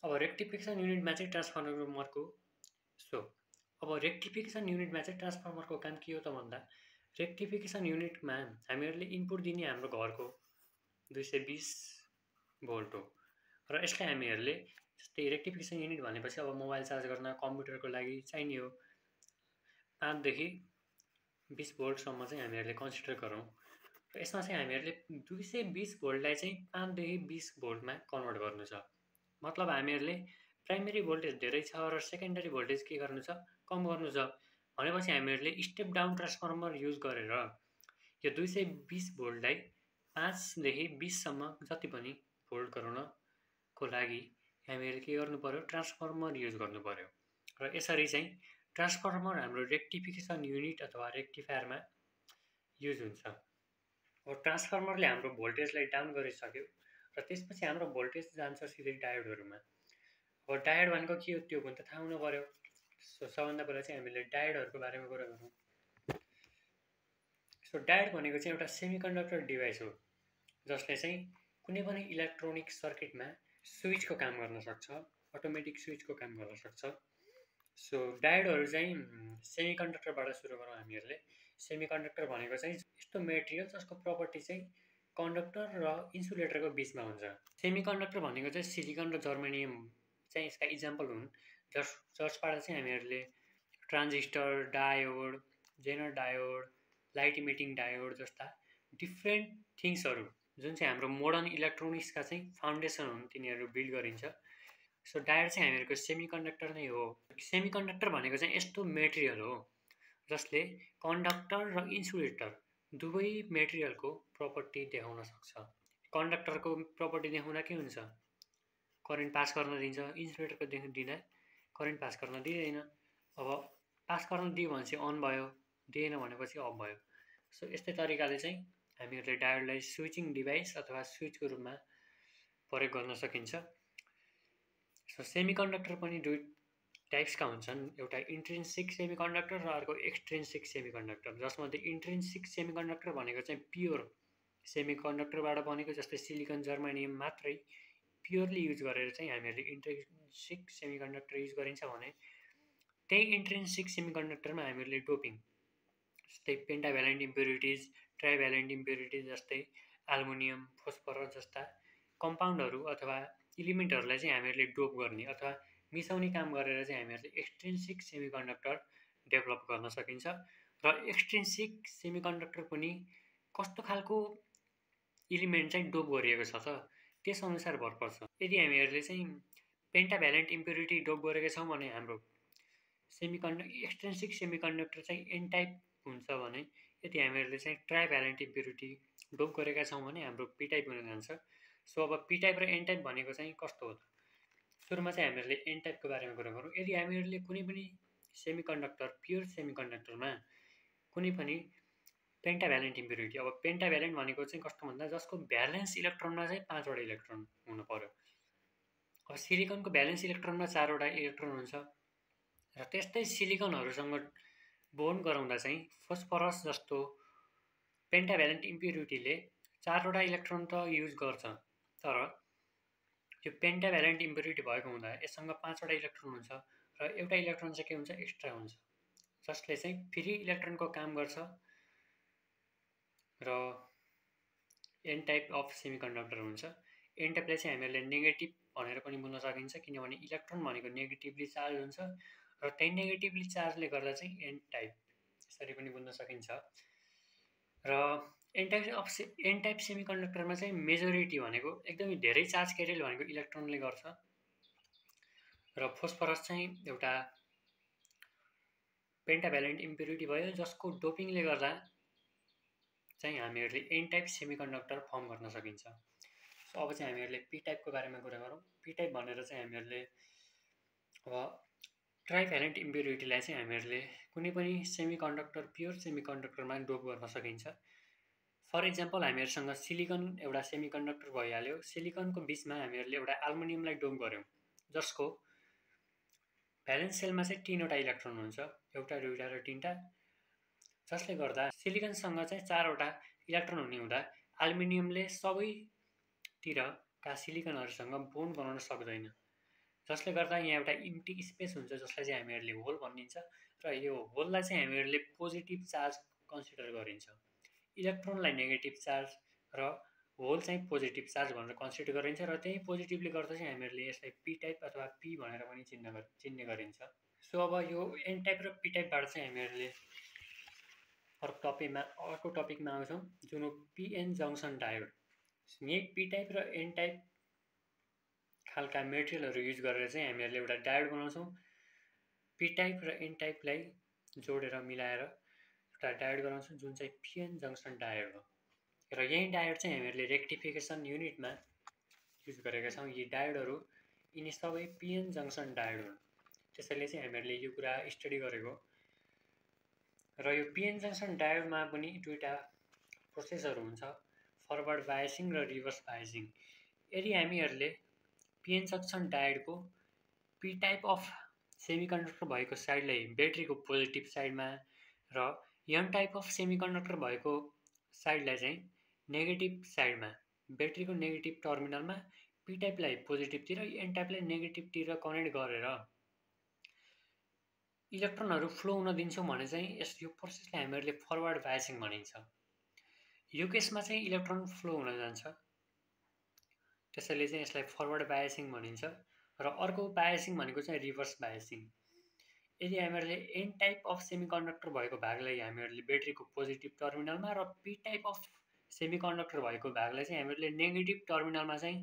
Speaker 1: अब रेक्टिफिकेसन युनिटमा चाहिँ ट्रान्सफर्मरको काम के हो त भन्दा रेक्टिफिकेसन युनिटमा हामीहरूले इनपुट दिने हाम्रो घरको 220 भोल्ट हो र यसलाई हामीहरूले जस्तै रेक्टिफिकेसन युनिट भनेपछि अब मोबाइल चार्ज गर्न कम्प्युटरको लागि चाहिने हो 5 देखि 20 भोल्टसम्म चाहिँ हामीहरूले कन्सिडर गरौँ। र यसमा चाहिँ हामीहरूले 220 भोल्टलाई चाहिँ 5 देखि 20 भोल्टमा कन्भर्ट गर्नु छ। मतलब हामीहरूले प्राइमेरी भोल्टेज धेरै छ र सेकेन्डरी भोल्टेज के गर्नु छ कम गर्नु छ भनेपछि हामीहरूले स्टेप डाउन ट्रान्सफर्मर युज गरेर यो 220 भोल्टलाई 5 देखि 20 सम्म जति पनि भोल्ट गराउनको लागि हामीहरूले के गर्नु पर्यो ट्रान्सफर्मर युज गर्नु पर्यो। र यसरी चाहिँ ट्रान्सफर्मर हाम्रो रेक्टिफिकेसन युनिट अथवा रेक्टिफायरमा युज हुन्छ। अब ट्रान्सफर्मरले हाम्रो भोल्टेजलाई डाउन गरिसक्यो र त्यसपछि हाम्रो भोल्टेज जान्छ सिधै डायोडहरूमा। अब डायोड भनेको के हो त्यो पनि त थाहा हुनु पर्यो। सो सबभन्दा पहिला चाहिँ हामीले डायोडहरूको बारेमा कुरा गरौँ। सो डायोड भनेको चाहिँ एउटा सेमिकन्डक्टर डिभाइस हो जसले चाहिँ कुनै पनि इलेक्ट्रोनिक सर्किटमा स्विचको काम गर्न सक्छ, अटोमेटिक स्विचको काम गर्न सक्छ। सो डायोडहरू चाहिँ सेमिकन्डक्टरबाट सुरु गरौँ हामीहरूले। सेमिकन्डक्टर भनेको चाहिँ यस्तो मेटेरियल जसको प्रपर्टी चाहिँ कन्डक्टर र इन्सुलेटरको बिचमा हुन्छ। सेमिकन्डक्टर भनेको चाहिँ सिलिकन र जर्मेनियम चाहिँ यसका इक्जाम्पल हुन्, जसबाट चाहिँ हामीहरूले transistor, diode, zener diode, light emitting diode जस्ता डिफ्रेन्ट थिङ्सहरू जुन चाहिँ हाम्रो मोडर्न इलेक्ट्रोनिक्सका चाहिँ फाउन्डेसन हुन् तिनीहरू बिल्ड गरिन्छ। सो डायोड चाहिँ हामीहरूको सेमिकन्डक्टर नै हो। सेमिकन्डक्टर भनेको चाहिँ यस्तो मेटेरियल हो जसले कन्डक्टर र इन्सुलेटर दुवै मेटेरियलको प्रपर्टी देखाउन सक्छ। कन्डक्टरको प्रपर्टी देखाउँदा के हुन्छ करेन्ट पास गर्न दिन्छ, इन्सुलेटरको दिँदा करेन्ट पास गर्न दिँदैन। अब पास गर्न दियो भनेपछि अन भयो, दिएन भनेपछि अफ भयो। सो यस्तै तरिकाले चाहिँ हामीहरूले डायोडलाई स्विचिङ डिभाइस अथवा स्विचको रूपमा प्रयोग गर्न सकिन्छ। सो सेमिकन्डक्टर पनि दुई टाइप्सका हुन्छन्, एउटा इन्ट्रिन्सिक सेमिकन्डक्टर र अर्को एक्सट्रिन्सिक सेमिकन्डक्टर, जसमध्ये इन्ट्रिन्सिक सेमिकन्डक्टर भनेको चाहिँ प्योर सेमिकन्डक्टरबाट बनेको, जस्तै सिलिकन जर्मेनियम मात्रै प्योरली युज गरेर चाहिँ हामीहरूले इन्ट्रिन्सिक सेमिकन्डक्टर युज गरिन्छ भने त्यही इन्ट्रिन्सिक सेमिकन्डक्टरमा हामीहरूले डोपिङ जस्तै पेन्टाभ्यालेन्ट इम्प्युरिटिज, ट्राइभ्यालेन्ट इम्प्युरिटिज जस्तै एल्युमिनियम, फोस्फरस जस्ता कम्पाउन्डहरू अथवा इलिमेन्टहरूलाई चाहिँ हामीहरूले डोप गर्ने अथवा मिसाउने काम गरेर चाहिँ हामीहरूले एक्सट्रिन्सिक सेमिकन्डक्टर डेभलप गर्न सकिन्छ। र एक्सट्रिन्सिक सेमिकन्डक्टर पनि कस्तो खालको इलिमेन्ट चाहिँ डोप गरिएको छ त त्यसअनुसार भर पर्छ। यदि हामीहरूले चाहिँ पेन्टाभ्यालेन्ट इम्प्युरिटी डोप गरेका छौँ भने हाम्रो एक्सट्रिन्सिक सेमिकन्डक्टर चाहिँ एन टाइप हुन्छ भने, यदि हामीहरूले चाहिँ ट्राइभ्यालेन्ट इम्प्युरिटी डोप गरेका छौँ भने हाम्रो पी टाइप हुन जान्छ। सो अब पी टाइप र एन टाइप भनेको चाहिँ कस्तो हो त? सुरुमा चाहिँ हामीहरूले एन टाइपको बारेमा कुरा गरौँ। यदि हामीहरूले कुनै पनि सेमिकन्डक्टर, प्योर सेमिकन्डक्टरमा कुनै पनि पेन्टाभ्यालेन्ट इम्प्युरिटी, अब पेन्टाभ्यालेन्ट भनेको चाहिँ कस्तो भन्दा जसको भ्यालेन्स इलेक्ट्रोनमा चाहिँ 5 वटा इलेक्ट्रोन हुनु पर्यो। अब सिलिकनको भ्यालेन्स इलेक्ट्रोनमा 4 वटा इलेक्ट्रोन हुन्छ र त्यस्तै सिलिकनहरूसँग बोन्ड गराउँदा चाहिँ फोस्फरस जस्तो पेन्टाभ्यालेन्ट इम्प्युरिटीले 4 वटा इलेक्ट्रोन त युज गर्छ, तर यो पेन्टाभ्यालेन्ट इम्प्युरिटी भएको हुँदा यससँग 5 वटा इलेक्ट्रोन हुन्छ र एउटा इलेक्ट्रोन चाहिँ के हुन्छ, एक्स्ट्रा हुन्छ, जसले चाहिँ फ्री इलेक्ट्रोनको काम गर्छ र एन टाइप अफ सेमिकन्डक्टर हुन्छ। एन टाइपलाई चाहिँ हामीहरूले नेगेटिभ भनेर पनि बुझ्न सकिन्छ, किनभने इलेक्ट्रोन भनेको नेगेटिभली चार्ज हुन्छ र त्यही नेगेटिभली चार्जले गर्दा चाहिँ एन टाइप यसरी पनि बुझ्न सकिन्छ। र एन टाइप सेमिकन्डक्टरमा चाहिँ मेजोरिटी भनेको एकदमै धेरै चार्ज क्यारियल भनेको इलेक्ट्रोनले गर्छ र फोस्फरस चाहिँ एउटा पेन्टाभ्यालेन्ट इम्प्युरिटी भयो जसको डोपिङले गर्दा चाहिँ हामीहरूले एन टाइप सेमिकन्डक्टर फर्म गर्न सकिन्छ। सो अब चाहिँ हामीहरूले पी टाइपको बारेमा कुरा गरौँ। पी टाइप भनेर चाहिँ हामीहरूले अब ट्राइभ्यालेन्ट इम्प्युरिटीलाई चाहिँ हामीहरूले कुनै पनि सेमिकन्डक्टर, प्योर सेमिकन्डक्टरमा डोप गर्न सकिन्छ। फर इक्जाम्पल हामीहरूसँग सिलिकन एउटा सेमिकन्डक्टर भइहाल्यो, सिलिकनको बिचमा हामीहरूले एउटा एल्युमिनियमलाई डोप गऱ्यौँ जसको भ्यालेन्स सेलमा चाहिँ 3 वटा इलेक्ट्रोन हुन्छ, एउटा, दुईवटा र 3टा, जसले गर्दा सिलिकनसँग चाहिँ 4 वटा इलेक्ट्रोन हुने हुँदा एल्युमिनियमले सबैतिरका सिलिकनहरूसँग बोन्ड बनाउन सक्दैन, जसले गर्दा यहाँ एउटा इम्टी स्पेस हुन्छ जसलाई चाहिँ हामीहरूले होल भनिन्छ र यो होललाई चाहिँ हामीहरूले पोजिटिभ चार्ज कन्सिडर गरिन्छ। इलेक्ट्रोनलाई नेगेटिभ चार्ज र होल चाहिँ पोजिटिभ चार्ज भनेर कन्सिडर गरिन्छ र त्यही पोजिटिभले गर्दा चाहिँ हामीहरूले यसलाई पी टाइप अथवा पी भनेर पनि चिन्ने गरिन्छ। सो अब यो एन टाइप र पी टाइपबाट चाहिँ हामीहरूले अर्को टपिकमा आउँछौँ, जुन हो पिएन जङ्सन डायोड। यही पी टाइप र एन टाइप खालका मेटेरियलहरू युज गरेर चाहिँ हामीहरूले एउटा डायोड बनाउँछौँ। पी टाइप र एन टाइपलाई जोडेर मिलाएर एउटा डायोड बनाउँछौँ जुन चाहिँ पिएन जङ्सन डायोड हो। र यही डायोड चाहिँ हामीहरूले रेक्टिफिकेसन युनिटमा युज गरेका छौँ। यी डायोडहरू यिनी सबै पिएन जङ्सन डायोड हुन्, त्यसैले चाहिँ हामीहरूले यो कुरा स्टडी गरेको। र यो पिएन जङ्सन डायोडमा पनि दुईवटा प्रोसेसहरू हुन्छ, फरवर्ड बायसिङ र रिभर्स बायसिङ। यदि हामीहरूले पिएन जङ्सन डायोडको पी टाइप अफ सेमिकन्डक्टर भएको साइडलाई ब्याट्रीको पोजिटिभ साइडमा र एन टाइप अफ सेमिकन्डक्टर भएको साइडलाई चाहिँ नेगेटिभ साइडमा, ब्याट्रीको नेगेटिभ टर्मिनलमा पी टाइपलाई पोजिटिभतिर, एन टाइपलाई नेगेटिभतिर कनेक्ट गरेर इलेक्ट्रोनहरू फ्लो हुन दिन्छौँ भने चाहिँ यो प्रोसेसलाई हामीहरूले फरवर्ड बायसिङ भनिन्छ। यो केसमा चाहिँ इलेक्ट्रोन फ्लो हुन जान्छ, त्यसैले चाहिँ यसलाई फरवर्ड बायसिङ भनिन्छ। र अर्को बायसिङ भनेको चाहिँ रिभर्स बायसिङ। यदि हामीहरूले एन टाइप अफ सेमिकन्डक्टर भएको भागलाई हामीहरूले ब्याट्रीको पोजिटिभ टर्मिनलमा र पी टाइप अफ सेमिकन्डक्टर भएको भागलाई चाहिँ हामीहरूले नेगेटिभ टर्मिनलमा चाहिँ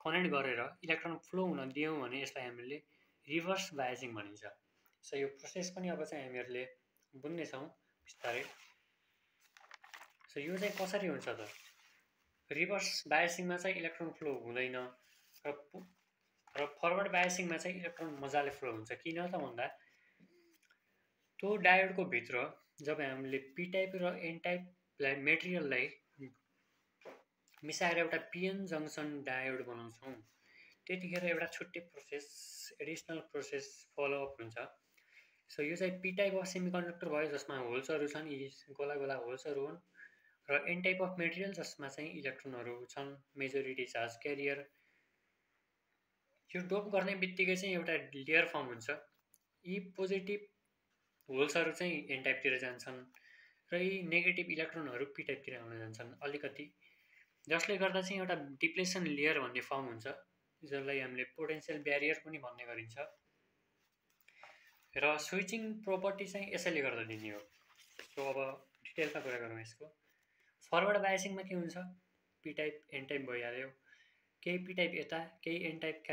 Speaker 1: कनेक्ट गरेर इलेक्ट्रोन फ्लो हुन दियौँ भने यसलाई हामीले रिभर्स बायसिङ भनिन्छ। सो यो प्रोसेस पनि अब चाहिँ हामीहरूले बुझ्नेछौँ बिस्तारै। सो यो चाहिँ कसरी हुन्छ त? रिभर्स बायसिङमा चाहिँ इलेक्ट्रोन फ्लो हुँदैन र फरवर्ड बायसिङमा चाहिँ इलेक्ट्रोन मजाले फ्लो हुन्छ। किन त भन्दा त्यो डायोडको भित्र जब हामीले पी टाइप र एन टाइपलाई मेटेरियललाई मिसाएर एउटा पिएन जङ्सन डायोड बनाउँछौँ, त्यतिखेर एउटा छुट्टै प्रोसेस, एडिसनल प्रोसेस फलोअप हुन्छ। सो यो चाहिँ पी टाइप अफ सेमिकन्डक्टर भयो जसमा होल्सहरू छन्, यी गोला गोला होल्सहरू हुन्, र एन टाइप अफ मेटेरियल जसमा चाहिँ इलेक्ट्रोनहरू छन्, मेजोरिटी चार्ज क्यारियर। यो डोप गर्ने बित्तिकै चाहिँ एउटा लेयर फर्म हुन्छ। यी पोजिटिभ होल्सहरू चाहिँ एन टाइपतिर जान्छन् र यी नेगेटिभ इलेक्ट्रोनहरू पी टाइपतिर आउन जान्छन् अलिकति, जसले गर्दा चाहिँ एउटा डिप्लेसन लेयर भन्ने फर्म हुन्छ, जसलाई हामीले पोटेन्सियल ब्यारियर पनि भन्ने गरिन्छ। र स्विचिङ प्रोपर्टी चाहिँ यसैले गर्दा दिने हो। सो अब डिटेलमा कुरा गरौँ यसको। फरवर्ड बायसिङमा के हुन्छ, पी टाइप एन टाइप भइहाल्यो, केही पी टाइप यता केही एन टाइप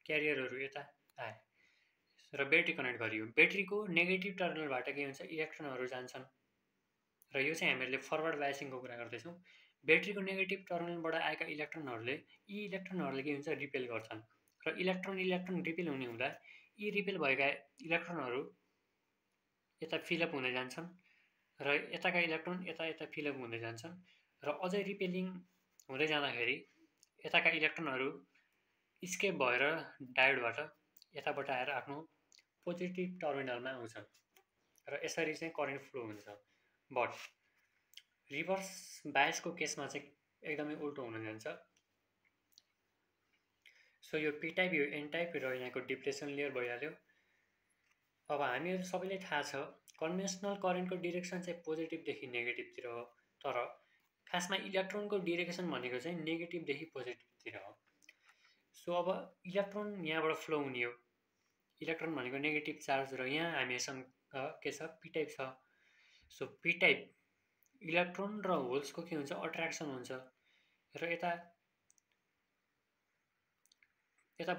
Speaker 1: क्यारियरहरू यता आए र ब्याट्री कनेक्ट गरियो। ब्याट्रीको नेगेटिभ टर्मिनलबाट के हुन्छ, इलेक्ट्रोनहरू जान्छन् र यो चाहिँ हामीले फरवर्ड बायसिङको कुरा गर्दैछौँ। ब्याट्रीको नेगेटिभ टर्मिनलबाट आएका इलेक्ट्रोनहरूले यी इलेक्ट्रोनहरूले के हुन्छ, रिपेल गर्छन् र इलेक्ट्रोन रिपेल हुने हुँदा यी रिपेल भएका इलेक्ट्रोनहरू यता फिलअप हुँदै जान्छन् र यताका इलेक्ट्रोन यता यता फिलअप हुँदै जान्छन् र अझै रिपेलिङ हुँदै जाँदाखेरि यताका इलेक्ट्रोनहरू स्केप भएर डायोडबाट यताबाट आएर आफ्नो पोजिटिभ टर्मिनलमा आउँछन् र यसरी चाहिँ करेन्ट फ्लो हुन्छ। बट रिभर्स बायसको केसमा चाहिँ एकदमै उल्टो हुन जान्छ। सो यो पी टाइप, यो एन टाइप र यहाँको डिप्लेसन लेयर भइहाल्यो। अब हामीहरू सबैलाई थाहा छ कन्भेन्सनल करेन्टको डिरेक्सन चाहिँ पोजिटिभदेखि नेगेटिभतिर हो, तर खासमा इलेक्ट्रोनको डिरेक्सन भनेको चाहिँ नेगेटिभदेखि पोजिटिभतिर हो। सो अब इलेक्ट्रोन यहाँबाट फ्लो हुने हो, इलेक्ट्रोन भनेको नेगेटिभ चार्ज र यहाँ हामीसँग के छ, पी टाइप छ। सो पी टाइप इलेक्ट्रोन र होल्सको के हुन्छ, अट्र्याक्सन हुन्छ र यता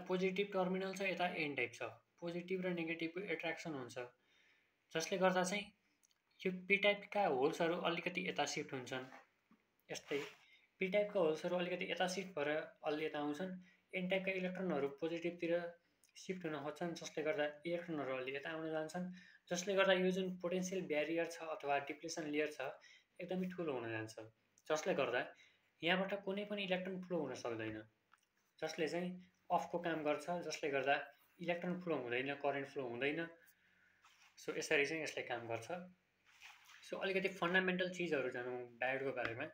Speaker 1: पोजिटिभ टर्मिनल छ, यता एन टाइप छ, पोजिटिभ र नेगेटिभको एट्र्याक्सन हुन्छ, जसले गर्दा चाहिँ यो पी टाइपका होल्सहरू अलिकति यता सिफ्ट हुन्छन्। यस्तै पी टाइपका होल्सहरू अलिकति यता सिफ्ट भएर अलि यता आउँछन्, एन टाइपका इलेक्ट्रोनहरू पोजिटिभतिर सिफ्ट हुन खोज्छन्, जसले गर्दा इलेक्ट्रोनहरू अलि यता आउन जान्छन्, जसले गर्दा यो जुन पोटेन्सियल ब्यारियर छ अथवा डिप्लेसन लेयर छ एकदमै ठुलो हुन जान्छ, जसले गर्दा यहाँबाट कुनै पनि इलेक्ट्रोन फ्लो हुन सक्दैन, जसले चाहिँ अफको काम गर्छ, जसले गर्दा इलेक्ट्रोन फ्लो हुँदैन, करेन्ट फ्लो हुँदैन। सो यसरी चाहिँ यसले काम गर्छ। सो अलिकति फन्डामेन्टल चिजहरू जानौँ डायोडको बारेमा।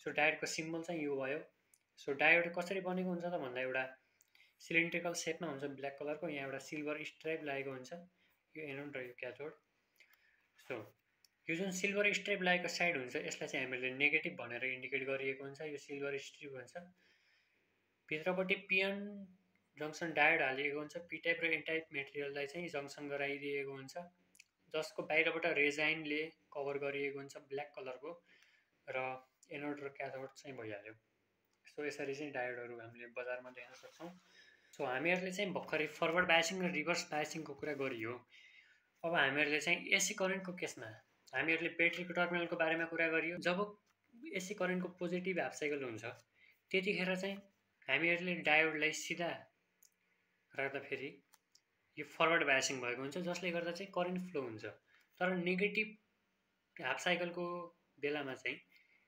Speaker 1: सो डायोडको सिम्बल चाहिँ यो भयो। सो डायोड कसरी बनेको हुन्छ त भन्दा एउटा सिलिन्ड्रिकल सेपमा हुन्छ, ब्ल्याक कलरको, यहाँ एउटा सिल्भर स्ट्राइप लागेको हुन्छ, यो एनोड र यो क्याथोड। सो यो जुन सिल्भर स्ट्राइप लागेको साइड हुन्छ यसलाई चाहिँ हामीले नेगेटिभ भनेर इन्डिकेट गरिएको हुन्छ, यो सिल्भर स्ट्रिप हुन्छ। भित्रपट्टि पिएन जङ्सन डायोड हालिएको हुन्छ, पी टाइप र एन टाइप मेटेरियललाई चाहिँ जङ्सन गराइदिएको हुन्छ, जसको बाहिरबाट रेजाइनले कभर गरिएको हुन्छ ब्ल्याक कलरको, र एनोड र क्याथोड चाहिँ भइहाल्यो। सो यसरी चाहिँ डायोडहरू हामीले बजारमा देख्न सक्छौँ। सो हामीहरूले चाहिँ भर्खरै फरवर्ड बायसिङ र रिभर्स बायसिङको कुरा गरियो। अब हामीहरूले चाहिँ एसी करेन्टको केसमा हामीहरूले ब्याट्रीको टर्मिनलको बारेमा कुरा गरियो। जब एसी करेन्टको पोजिटिभ हाफ साइकल हुन्छ त्यतिखेर चाहिँ हामीहरूले डायोडलाई सिधा राख्दाखेरि यो फरवर्ड बायसिङ भएको हुन्छ, जसले गर्दा चाहिँ करेन्ट फ्लो हुन्छ। तर नेगेटिभ हाफ साइकलको बेलामा चाहिँ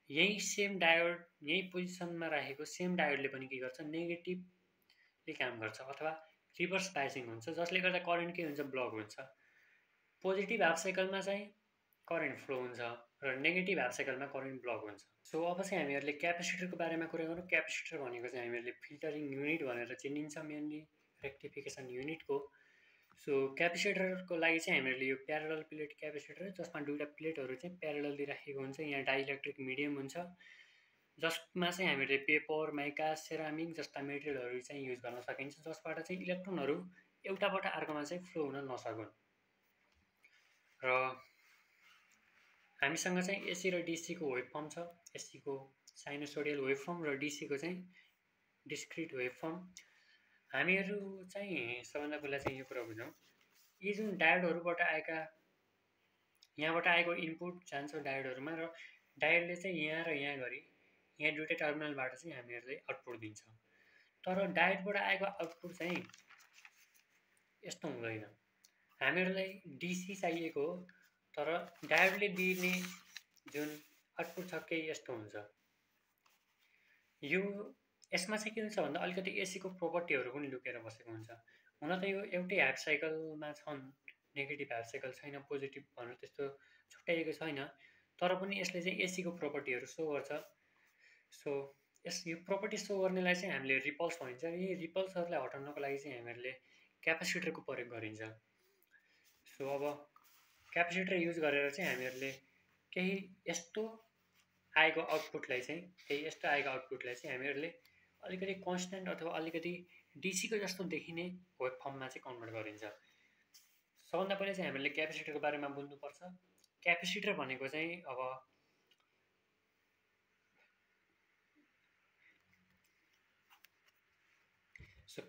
Speaker 1: यही सेम डायोड यही पोजिसनमा राखेको सेम डायोडले पनि के गर्छ, नेगेटिभले काम गर्छ अथवा रिभर्स बायसिङ हुन्छ, जसले गर्दा करेन्ट के हुन्छ, ब्लक हुन्छ। पोजिटिभ हाफ साइकलमा चाहिँ करेन्ट फ्लो हुन्छ र नेगेटिभ हाफ साइकलमा करेन्ट ब्लक हुन्छ। सो अब चाहिँ हामीहरूले क्यापेसिटरको बारेमा कुरा गरौँ। क्यापेसिटर भनेको चाहिँ हामीहरूले फिल्टरिङ युनिट भनेर चिनिन्छ, मेनली रेक्टिफिकेसन युनिटको। सो क्यापेसिटरको लागि चाहिँ हामीहरूले यो प्यारलल प्लेट क्यापेसिटर, जसमा दुईवटा प्लेटहरू चाहिँ प्यारलली राखेको हुन्छ, यहाँ डाइइलेक्ट्रिक मिडियम हुन्छ, जसमा चाहिँ हामीले पेपर, माइका, सेरामिक जस्ता मेटेरियलहरू चाहिँ युज गर्न सकिन्छ, जसबाट चाहिँ इलेक्ट्रोनहरू एउटाबाट अर्कोमा चाहिँ फ्लो हुन नसकुन्। र हामीसँग चाहिँ एसी र डीसीको वेभ फर्म छ, एसीको साइनोसोडियल वेभ फर्म र डीसीको चाहिँ डिस्क्रिट वेभ फर्म। हामीहरू चाहिँ सबभन्दा पहिला चाहिँ यो कुरा बुझौँ, यी जुन डायोडहरूबाट आएका यहाँबाट आएको इनपुट जान्छ डायोडहरूमा र डायोडले चाहिँ यहाँ र यहाँ गरी यहाँ दुईटै टर्मिनलबाट चाहिँ हामीहरूले आउटपुट दिन्छ। तर डायोडबाट आएको आउटपुट चाहिँ यस्तो हुँदैन। हामीहरूलाई डिसी चाहिएको हो, तर डायोडले दिने जुन आउटपुट छ केही यस्तो हुन्छ। यो यसमा चाहिँ के हुन्छ भन्दा अलिकति एसीको प्रोपर्टीहरू पनि लुकेर बसेको हुन्छ। हुन त यो एउटै हाफ साइकलमा छन्, नेगेटिभ हाफ साइकल छैन, पोजिटिभ भनेर त्यस्तो छुट्याइएको छैन, तर पनि यसले चाहिँ एसीको प्रोपर्टीहरू सो गर्छ। सो यो प्रोपर्टी सो गर्नेलाई चाहिँ हामीले रिपल्स भनिन्छ। यी रिपल्सहरूलाई हटाउनको लागि चाहिँ हामीहरूले क्यापेसिटरको प्रयोग गरिन्छ। सो अब क्यापेसिटर युज गरेर चाहिँ हामीहरूले केही यस्तो आएको आउटपुटलाई चाहिँ हामीहरूले अलिकति कन्स्ट्यान्ट अथवा अलिकति डिसीको जस्तो देखिने वेभ फर्ममा चाहिँ कन्भर्ट गरिन्छ। सबभन्दा पहिले चाहिँ हामीले क्यापेसिटरको बारेमा बुझ्नुपर्छ। क्यापेसिटर भनेको चाहिँ अब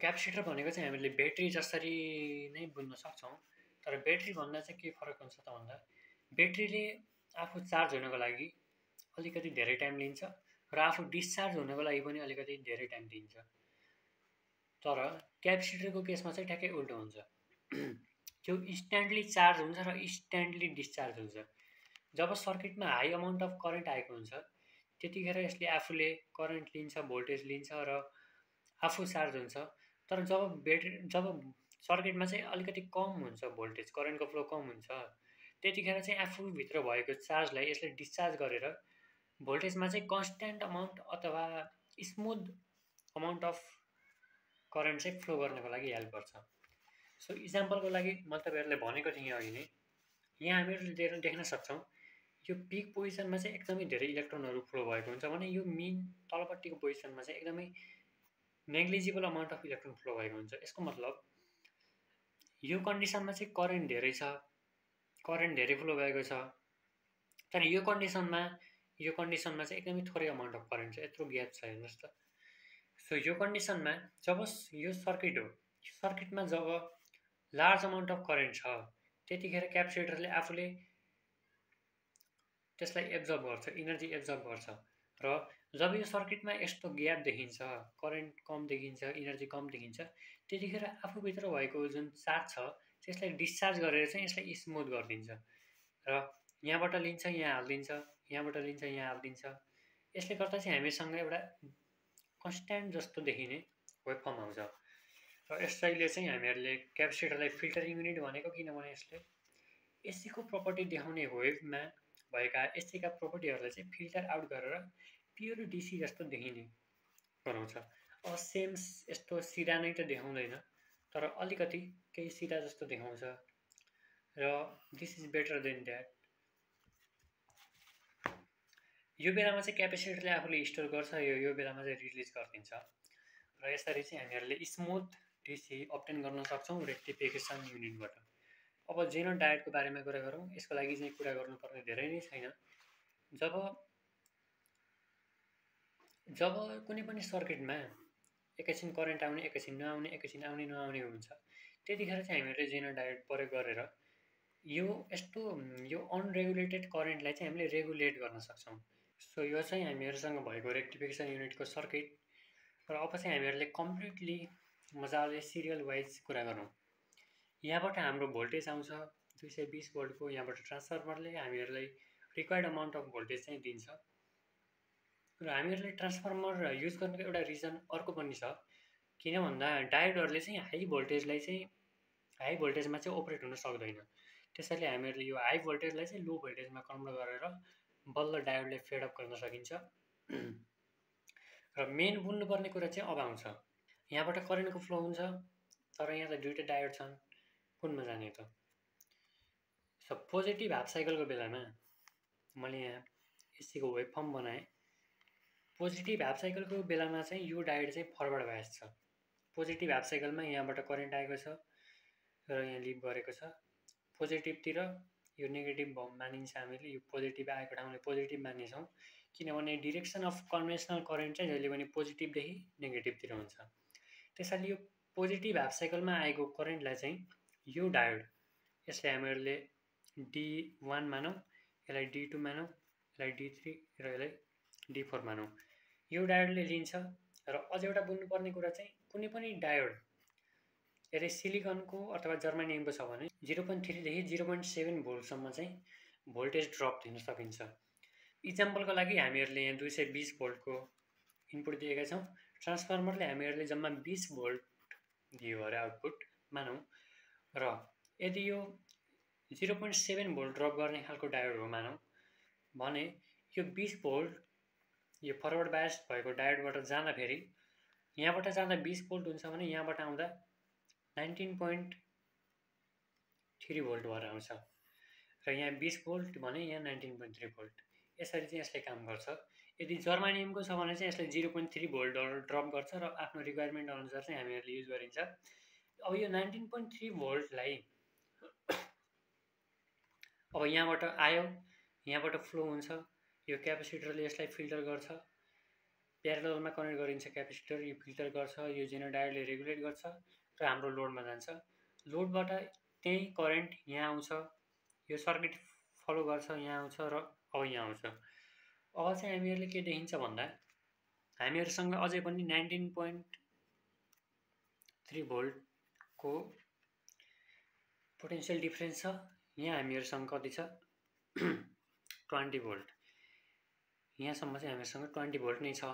Speaker 1: क्यापेसिटर भनेको चाहिँ हामीले ब्याट्री जसरी नै बुझ्न सक्छौँ, तर ब्याट्री भन्दा चाहिँ के फरक हुन्छ त भन्दा ब्याट्रीले आफू चार्ज हुनको लागि अलिकति धेरै टाइम लिन्छ र आफू डिस्चार्ज हुनको लागि पनि अलिकति धेरै टाइम लिन्छ। तर क्यापेसिटरको केसमा चाहिँ ठ्याक्कै उल्टो हुन्छ। त्यो इन्स्ट्यान्टली चार्ज हुन्छ र इन्स्ट्यान्टली डिस्चार्ज हुन्छ। जब सर्किटमा हाई अमाउन्ट अफ करेन्ट आएको हुन्छ त्यतिखेर यसले आफूले करेन्ट लिन्छ, भोल्टेज लिन्छ र आफू चार्ज हुन्छ। तर जब सर्किटमा चाहिँ अलिकति कम हुन्छ भोल्टेज, करेन्टको फ्लो कम हुन्छ, त्यतिखेर चाहिँ आफूभित्र भएको चार्जलाई यसले डिस्चार्ज गरेर भोल्टेजमा चाहिँ कन्स्ट्यान्ट अमाउन्ट अथवा स्मुथ अमाउन्ट अफ करेन्ट चाहिँ फ्लो गर्नको लागि हेल्प गर्छ। सो इक्जाम्पलको लागि मैले तपाईँहरूलाई भनेको थिएँ अघि नै, यहाँ हामीहरूले देख्न सक्छौँ यो पिक पोजिसनमा चाहिँ एकदमै धेरै इलेक्ट्रोनहरू फ्लो भएको हुन्छ भने यो मिन तलपट्टिको पोजिसनमा चाहिँ एकदमै negligible amount of electron flow भएको हुन्छ। यसको मतलब यो कन्डिसनमा चाहिँ करेन्ट धेरै फ्लो भएको छ, तर यो कन्डिसनमा चाहिँ एकदमै थोरै अमाउन्ट अफ करेन्ट छ, यत्रो ग्याप छ हेर्नुहोस् त। सो यो कन्डिसनमा जब यो सर्किट हो, सर्किटमा जब लार्ज अमाउन्ट अफ करेन्ट छ त्यतिखेर क्यापेसिटरले आफूले त्यसलाई एब्जर्ब गर्छ, इनर्जी एब्जर्ब गर्छ। र जब यो सर्किटमा यस्तो ग्याप देखिन्छ, करेन्ट कम देखिन्छ, इनर्जी कम देखिन्छ, त्यतिखेर आफूभित्र भएको जुन चार्ज छ त्यसलाई डिस्चार्ज गरेर चाहिँ यसलाई स्मुथ गरिदिन्छ र यहाँबाट लिन्छ यहाँ हालिदिन्छ, यहाँबाट लिन्छ यहाँ हालिदिन्छ। यसले गर्दा चाहिँ हामीसँग एउटा कन्स्ट्यान्ट जस्तो देखिने वेभ फर्म आउँछ। र यसैले चाहिँ हामीहरूले क्यापेसिटरलाई फिल्टरिङ युनिट भनेको, किनभने यसले एसीको प्रपर्टी देखाउने वेभमा भएका एसीका प्रपर्टीहरूलाई चाहिँ फिल्टर आउट गरेर प्योर डिसी जस्तो देखिने गराउँछ। अब सेम यस्तो सिधा नै त देखाउँदैन, तर अलिकति केही सिधा जस्तो देखाउँछ र this is better than that. यो बेलामा चाहिँ क्यापेसिटरले आफूले स्टोर गर्छ, यो बेलामा चाहिँ रिलिज गरिदिन्छ र यसरी चाहिँ हामीहरूले स्मुथ डिसी अब्टेन गर्न सक्छौँ रेक्टिफिकेसन युनिटबाट। अब जेनो डायोडको बारेमा कुरा गरौँ। यसको लागि चाहिँ कुरा गर्नुपर्ने धेरै नै छैन। जब कुनै पनि सर्किटमा एकैछिन करेन्ट आउने, एकैछिन नआउने, एकैछिन आउने नआउने हुन्छ, त्यतिखेर चाहिँ हामीहरूले जेनो डायोड प्रयोग गरेर यो अनरेगुलेटेड करेन्टलाई चाहिँ हामीले रेगुलेट गर्न सक्छौँ। सो यो चाहिँ हामीहरूसँग भएको रेक्टिफिकेसन युनिटको सर्किट। र अब चाहिँ हामीहरूले कम्प्लिटली मजाले सिरियल वाइज कुरा गरौँ। यहाँबाट हाम्रो भोल्टेज आउँछ 220 भोल्टको, यहाँबाट ट्रान्सफर्मरले हामीहरूलाई रिक्वायर्ड अमाउन्ट अफ भोल्टेज चाहिँ दिन्छ। र हामीहरूले ट्रान्सफर्मर युज गर्नुको एउटा रिजन अर्को पनि छ, किन भन्दा डायोडहरूले चाहिँ हाई भोल्टेजमा चाहिँ अपरेट हुन सक्दैन। त्यसैले हामीहरूले यो हाई भोल्टेजलाई चाहिँ लो भोल्टेजमा कन्भर्ट गरेर बल्ल डायोडले फेड अप गर्न सकिन्छ। र मेन बुझ्नुपर्ने कुरा चाहिँ अब आउँछ। यहाँबाट करेन्टको फ्लो हुन्छ, तर यहाँ त दुईवटा डायोड छन्, कुनमा जाने त? सो पोजिटिभ हाफ साइकलको बेलामा मैले यहाँ एसीको वेभ फर्म बनाएँ। पोजिटिभ हाफ साइकलको बेलामा चाहिँ यो डायोड चाहिँ फरवर्ड बायस छ। पोजिटिभ हाफ साइकलमा यहाँबाट करेन्ट आएको छ र यहाँ लिभ गरेको छ। पोजिटिभतिर यो नेगेटिभ मानिन्छ, हामीले यो पोजिटिभ आएको ठाउँले पोजिटिभ मान्नेछौँ, किनभने डिरेक्सन अफ कन्भेन्सनल करेन्ट चाहिँ जहिले पनि पोजिटिभदेखि नेगेटिभतिर हुन्छ। त्यसैले यो पोजिटिभ हाफ साइकलमा आएको करेन्टलाई चाहिँ यो डायोड, यसलाई हामीहरूले D1 मानौँ, यसलाई D2 मानौँ, यसलाई D3 र यसलाई D4 मानौँ। यो डायोडले लिन्छ। र अझ एउटा बुझ्नुपर्ने कुरा चाहिँ कुनै पनि डायोड यदि सिलिकनको अथवा जर्मानियमको छ भने 0.3 देखि 0.7 भोल्टसम्म चाहिँ भोल्टेज ड्रप दिन सकिन्छ। इक्जाम्पलको लागि हामीहरूले यहाँ 220 भोल्टको इनपुट दिएका छौँ। ट्रान्सफर्मरले हामीहरूले जम्मा 20 भोल्ट दियो अरे आउटपुट मानौँ, र यदि यो 0.7 भोल्ट ड्रप गर्ने खालको डायोड हो मानौँ भने यो 20 भोल्ट यो फरवर्ड बायस भएको डायोडबाट जाँदा फेरि यहाँबाट जाँदा 20 भोल्ट हुन्छ भने यहाँबाट आउँदा 19.3 भोल्ट भएर आउँछ, र यहाँ 20 भोल्ट भने यहाँ 19.3 भोल्ट। यसरी चाहिँ यसले काम गर्छ। यदि जर्मानियमको छ भने चाहिँ यसले 0.3 भोल्ट ड्रप गर्छ र आफ्नो रिक्वायरमेन्ट अनुसार चाहिँ हामीहरूले युज गरिन्छ। अब यो 19.3 भोल्टलाई अब यहाँबाट आयो, यहाँबाट फ्लो हुन्छ, यो क्यापेसिटरले यसलाई फिल्टर गर्छ, प्यारललमा कनेक्ट गरिन्छ क्यापेसिटर, यो फिल्टर गर्छ, यो जेनो डायोडले रेगुलेट गर्छ र हाम्रो लोडमा जान्छ। लोडबाट त्यही करेन्ट यहाँ आउँछ, यो सर्किट फलो गर्छ, यहाँ आउँछ र अब यहाँ आउँछ। अब चाहिँ हामीहरूले के देखिन्छ भन्दा हामीहरूसँग अझै पनि 19.3 भोल्टको पोटेन्सियल डिफरेन्स छ। यहाँ हामीहरूसँग कति छ 20 भोल्ट, यहाँसम्म चाहिँ हामीहरूसँग 20 भोल्ट नै छ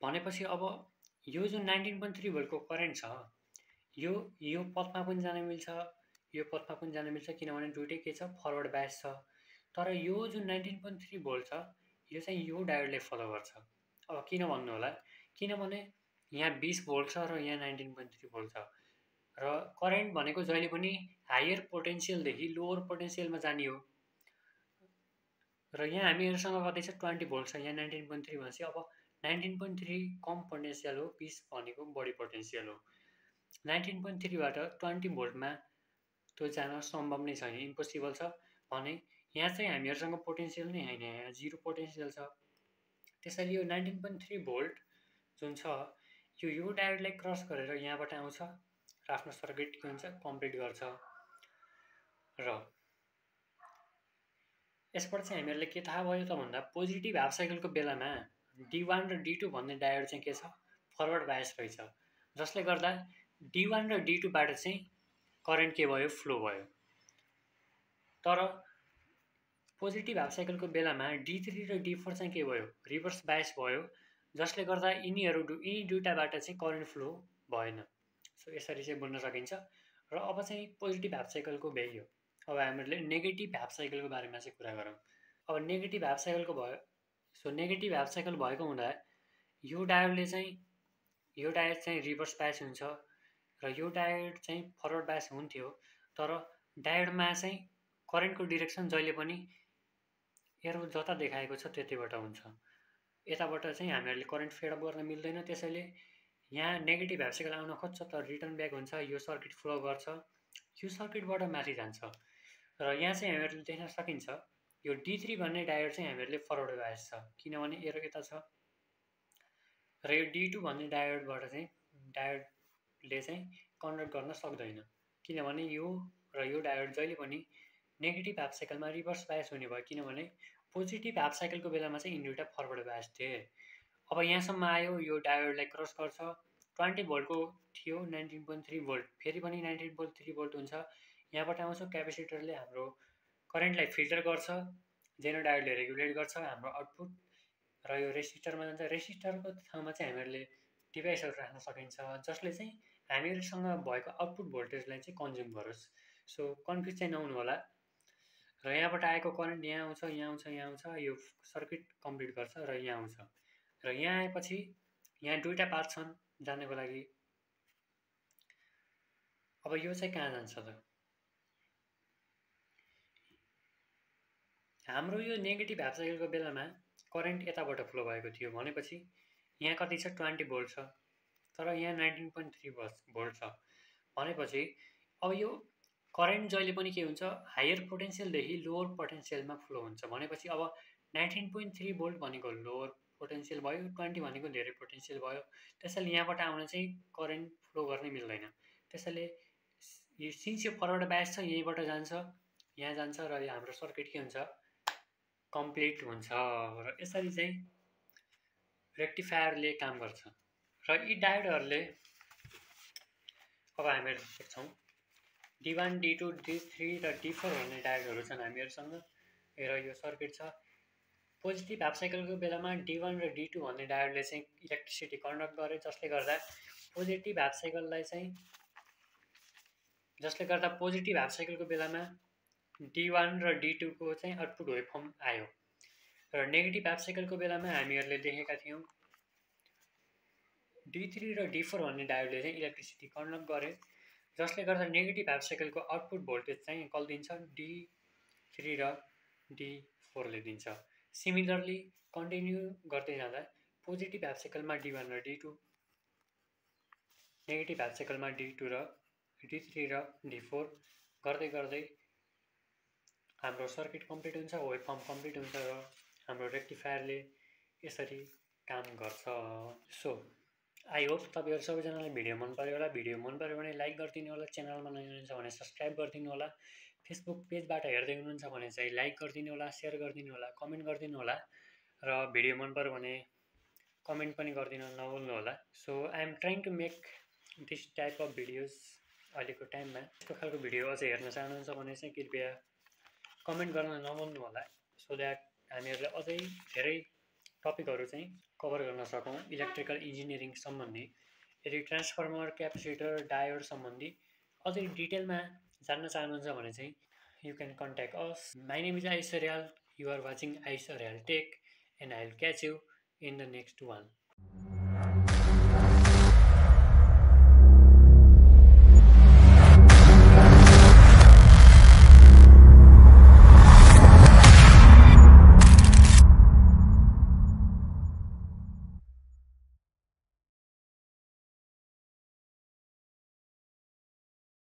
Speaker 1: भनेपछि अब यो जुन 19.3 भोल्टको करेन्ट छ यो पथमा पनि जान मिल्छ, यो पथमा पनि जान मिल्छ, किनभने दुइटै के छ फरवर्ड बायस छ। तर यो जुन 19.3 भोल्ट छ यो चाहिँ यो डायोडले फलो गर्छ। अब किन भन्नु होला, किनभने यहाँ 20 भोल्ट छ र यहाँ 19.3 भोल्ट छ र करेन्ट भनेको जहिले पनि हायर पोटेन्सियलदेखि लोवर पोटेन्सियलमा जाने हो, र यहाँ हामीहरूसँग कति छ 20 भोल्ट छ, यहाँ 19.3 भनेपछि अब 19.3 कम पोटेन्सियल हो, 20 भनेको बढी पोटेन्सियल हो। 19.3बाट 20 भोल्टमा त्यो जान सम्भव नै छैन, इम्पोसिबल छ भने यहाँ चाहिँ हामीहरूसँग पोटेन्सियल नै होइन, यहाँ 0 पोटेन्सियल छ। त्यसैले यो 19.3 भोल्ट जुन छ यो डायोडलाई क्रस गरेर यहाँबाट आउँछ र आफ्नो सर्किट के हुन्छ कम्प्लिट गर्छ। र यसबाट चाहिँ हामीहरूले के थाहा भयो त भन्दा पोजिटिभ हाफ साइकलको बेलामा D1 र D2 भन्ने डायोड चाहिँ के छ फरवर्ड बायस रहेछ, जसले गर्दा D1 र D2बाट चाहिँ करेन्ट के भयो फ्लो भयो। तर पोजिटिभ हाफ साइकलको बेलामा D3 र D4 चाहिँ के भयो रिभर्स बायस भयो, जसले गर्दा यी दुईटाबाट चाहिँ करेन्ट फ्लो भएन। सो यसरी चाहिँ बुझ्न सकिन्छ। र अब चाहिँ पोजिटिभ हाफ साइकलको भ्याल्यु, अब हामीले नेगेटिभ हाफ साइकलको बारेमा चाहिँ कुरा गरौँ। अब नेगेटिभ हाफ साइकलको भयो, सो नेगेटिभ हाफ साइकल भएको हुँदा यो डायोड चाहिँ रिभर्स बायस हुन्छ र यो डायोड चाहिँ फरवर्ड बायस हुन्थ्यो, तर डायोडमा चाहिँ करेन्टको डिरेक्सन जहिले पनि एरो जता देखाएको छ त्यतिबाट हुन्छ, यताबाट चाहिँ हामीहरूले करेन्ट फेडअप गर्न मिल्दैन। त्यसैले यहाँ नेगेटिभ हाफ साइकल आउन खोज्छ तर रिटर्न ब्याक हुन्छ, यो सर्किट फ्लो गर्छ, यो सर्किटबाट माथि जान्छ। र यहाँ चाहिँ हामीहरूले देख्न सकिन्छ यो D3 भन्ने डायोड चाहिँ हामीहरूले फरवर्ड बायस छ, किनभने एरो यता छ, र यो D2 भन्ने डायोडबाट चाहिँ डायोडले चाहिँ कन्भर्ट गर्न सक्दैन, किनभने यो र यो डायोड जहिले पनि नेगेटिभ हाफ साइकलमा रिभर्स बायस हुने भयो, किनभने पोजिटिभ हाफ साइकलको बेलामा चाहिँ यिनी दुईटा फरवर्ड बायस थिए। अब यहाँसम्म आयो, यो डायोडलाई क्रस गर्छ, 20 भोल्टको थियो 19.3 भोल्ट, फेरि पनि 19.3 भोल्ट हुन्छ, यहाँबाट आउँछ क्यापेसिटरले हाम्रो करेन्टलाई फिल्टर गर्छ, जेनो डायोडले रेगुलेट गर्छ हाम्रो आउटपुट, र यो रेसिस्टरमा जान्छ। रेसिस्टरको ठाउँमा चाहिँ हामीहरूले डिभाइसहरू राख्न सकिन्छ जसले चाहिँ हामीहरूसँग भएको आउटपुट भोल्टेजलाई चाहिँ कन्ज्युम गरोस्। सो कन्फ्युज चाहिँ नहुनु होला। र यहाँबाट आएको करेन्ट यहाँ आउँछ, यहाँ आउँछ, यहाँ आउँछ, यो सर्किट कम्प्लिट गर्छ र यहाँ आउँछ, र यहाँ आएपछि यहाँ दुईटा पाथ छन् जानको लागि। अब यो चाहिँ कहाँ जान्छ त, हाम्रो यो नेगेटिभ हाफ साइकलको बेलामा करेन्ट यताबाट फ्लो भएको थियो भनेपछि यहाँ कति छ 20 भोल्ट छ, तर यहाँ 19.3 भोल्ट छ भनेपछि अब यो करेन्ट जहिले पनि के हुन्छ हायर पोटेन्सियलदेखि लोवर पोटेन्सियलमा फ्लो हुन्छ भनेपछि अब 19.3 भोल्ट भनेको लोवर पोटेन्सियल भयो, 20 भनेको धेरै पोटेन्सियल भयो, त्यसैले यहाँबाट आउन चाहिँ करेन्ट फ्लो गर्नै मिल्दैन। त्यसैले यो सिन्स यो फरवर्ड बायस छ यहीँबाट जान्छ, यहाँ जान्छ र हाम्रो सर्किट के हुन्छ कम्प्लिट हुन्छ। र यसरी चाहिँ रेक्टिफायरले काम गर्छ र यी डायोडहरूले अब हामीहरू देख्छौँ D1, D2, D3 र D4 भन्ने डायोडहरू छन् हामीहरूसँग र यो सर्किट छ। पोजिटिभ हाफ साइकलको बेलामा D1 र D2 भन्ने डायोडले चाहिँ इलेक्ट्रिसिटी कन्डक्ट गरे जसले गर्दा पोजिटिभ हाफ साइकलको बेलामा D1 र D2 को चाहिँ आउटपुट वेभफर्म आयो र नेगेटिभ हाफ साइकलको बेलामा हामीहरूले देखेका थियौँ D3 र D4 भन्ने डायोडले चाहिँ इलेक्ट्रिसिटी कन्डक्ट गरे जसले गर्दा नेगेटिभ हाफ साइकलको आउटपुट भोल्टेज चाहिँ कल दिन्छ D3 र D4 ले दिन्छ। सिमिलरली कन्टिन्यू गर्दै जाँदा पोजिटिभ हाफ साइकलमा D1 र D2, नेगेटिभ हाफ साइकलमा D2 र D3 र D4 गर्दै गर्दै हाम्रो सर्किट कम्प्लिट हुन्छ, वेभफर्म कम्प्लिट हुन्छ र हाम्रो रेक्टिफायरले यसरी काम गर्छ। सो आई होप तपाईँहरू सबैजनालाई भिडियो मन पर्यो होला। भिडियो मन पर्यो भने लाइक गरिदिनु होला, च्यानलमा नयाँ हुनुहुन्छ भने सब्सक्राइब गरिदिनु होला, फेसबुक पेजबाट हेर्दै हुनुहुन्छ भने चाहिँ लाइक गरिदिनु होला, सेयर गरिदिनु होला, कमेन्ट गरिदिनु होला र भिडियो मन पर्यो भने कमेन्ट पनि गरिदिन नभुल्नु होला। So I am trying to make this type of videos अहिलेको टाइममा। यस्तो खालको भिडियो अझै हेर्न चाहनुहुन्छ भने चाहिँ कृपया कमेन्ट गर्न नभुल्नु होला सो द्याट हामीहरूले अझै धेरै टपिकहरू चाहिँ कभर गर्न सकौँ इलेक्ट्रिकल इन्जिनियरिङ सम्बन्धी। यदि ट्रान्सफर्मर, क्यापेसिटर, डायोड सम्बन्धी अझै डिटेलमा जान्न चाहनुहुन्छ भने चाहिँ you can contact us. My name is Ayush Aryal, you are watching Ayush Aryal tech, and I'll catch you in the next one.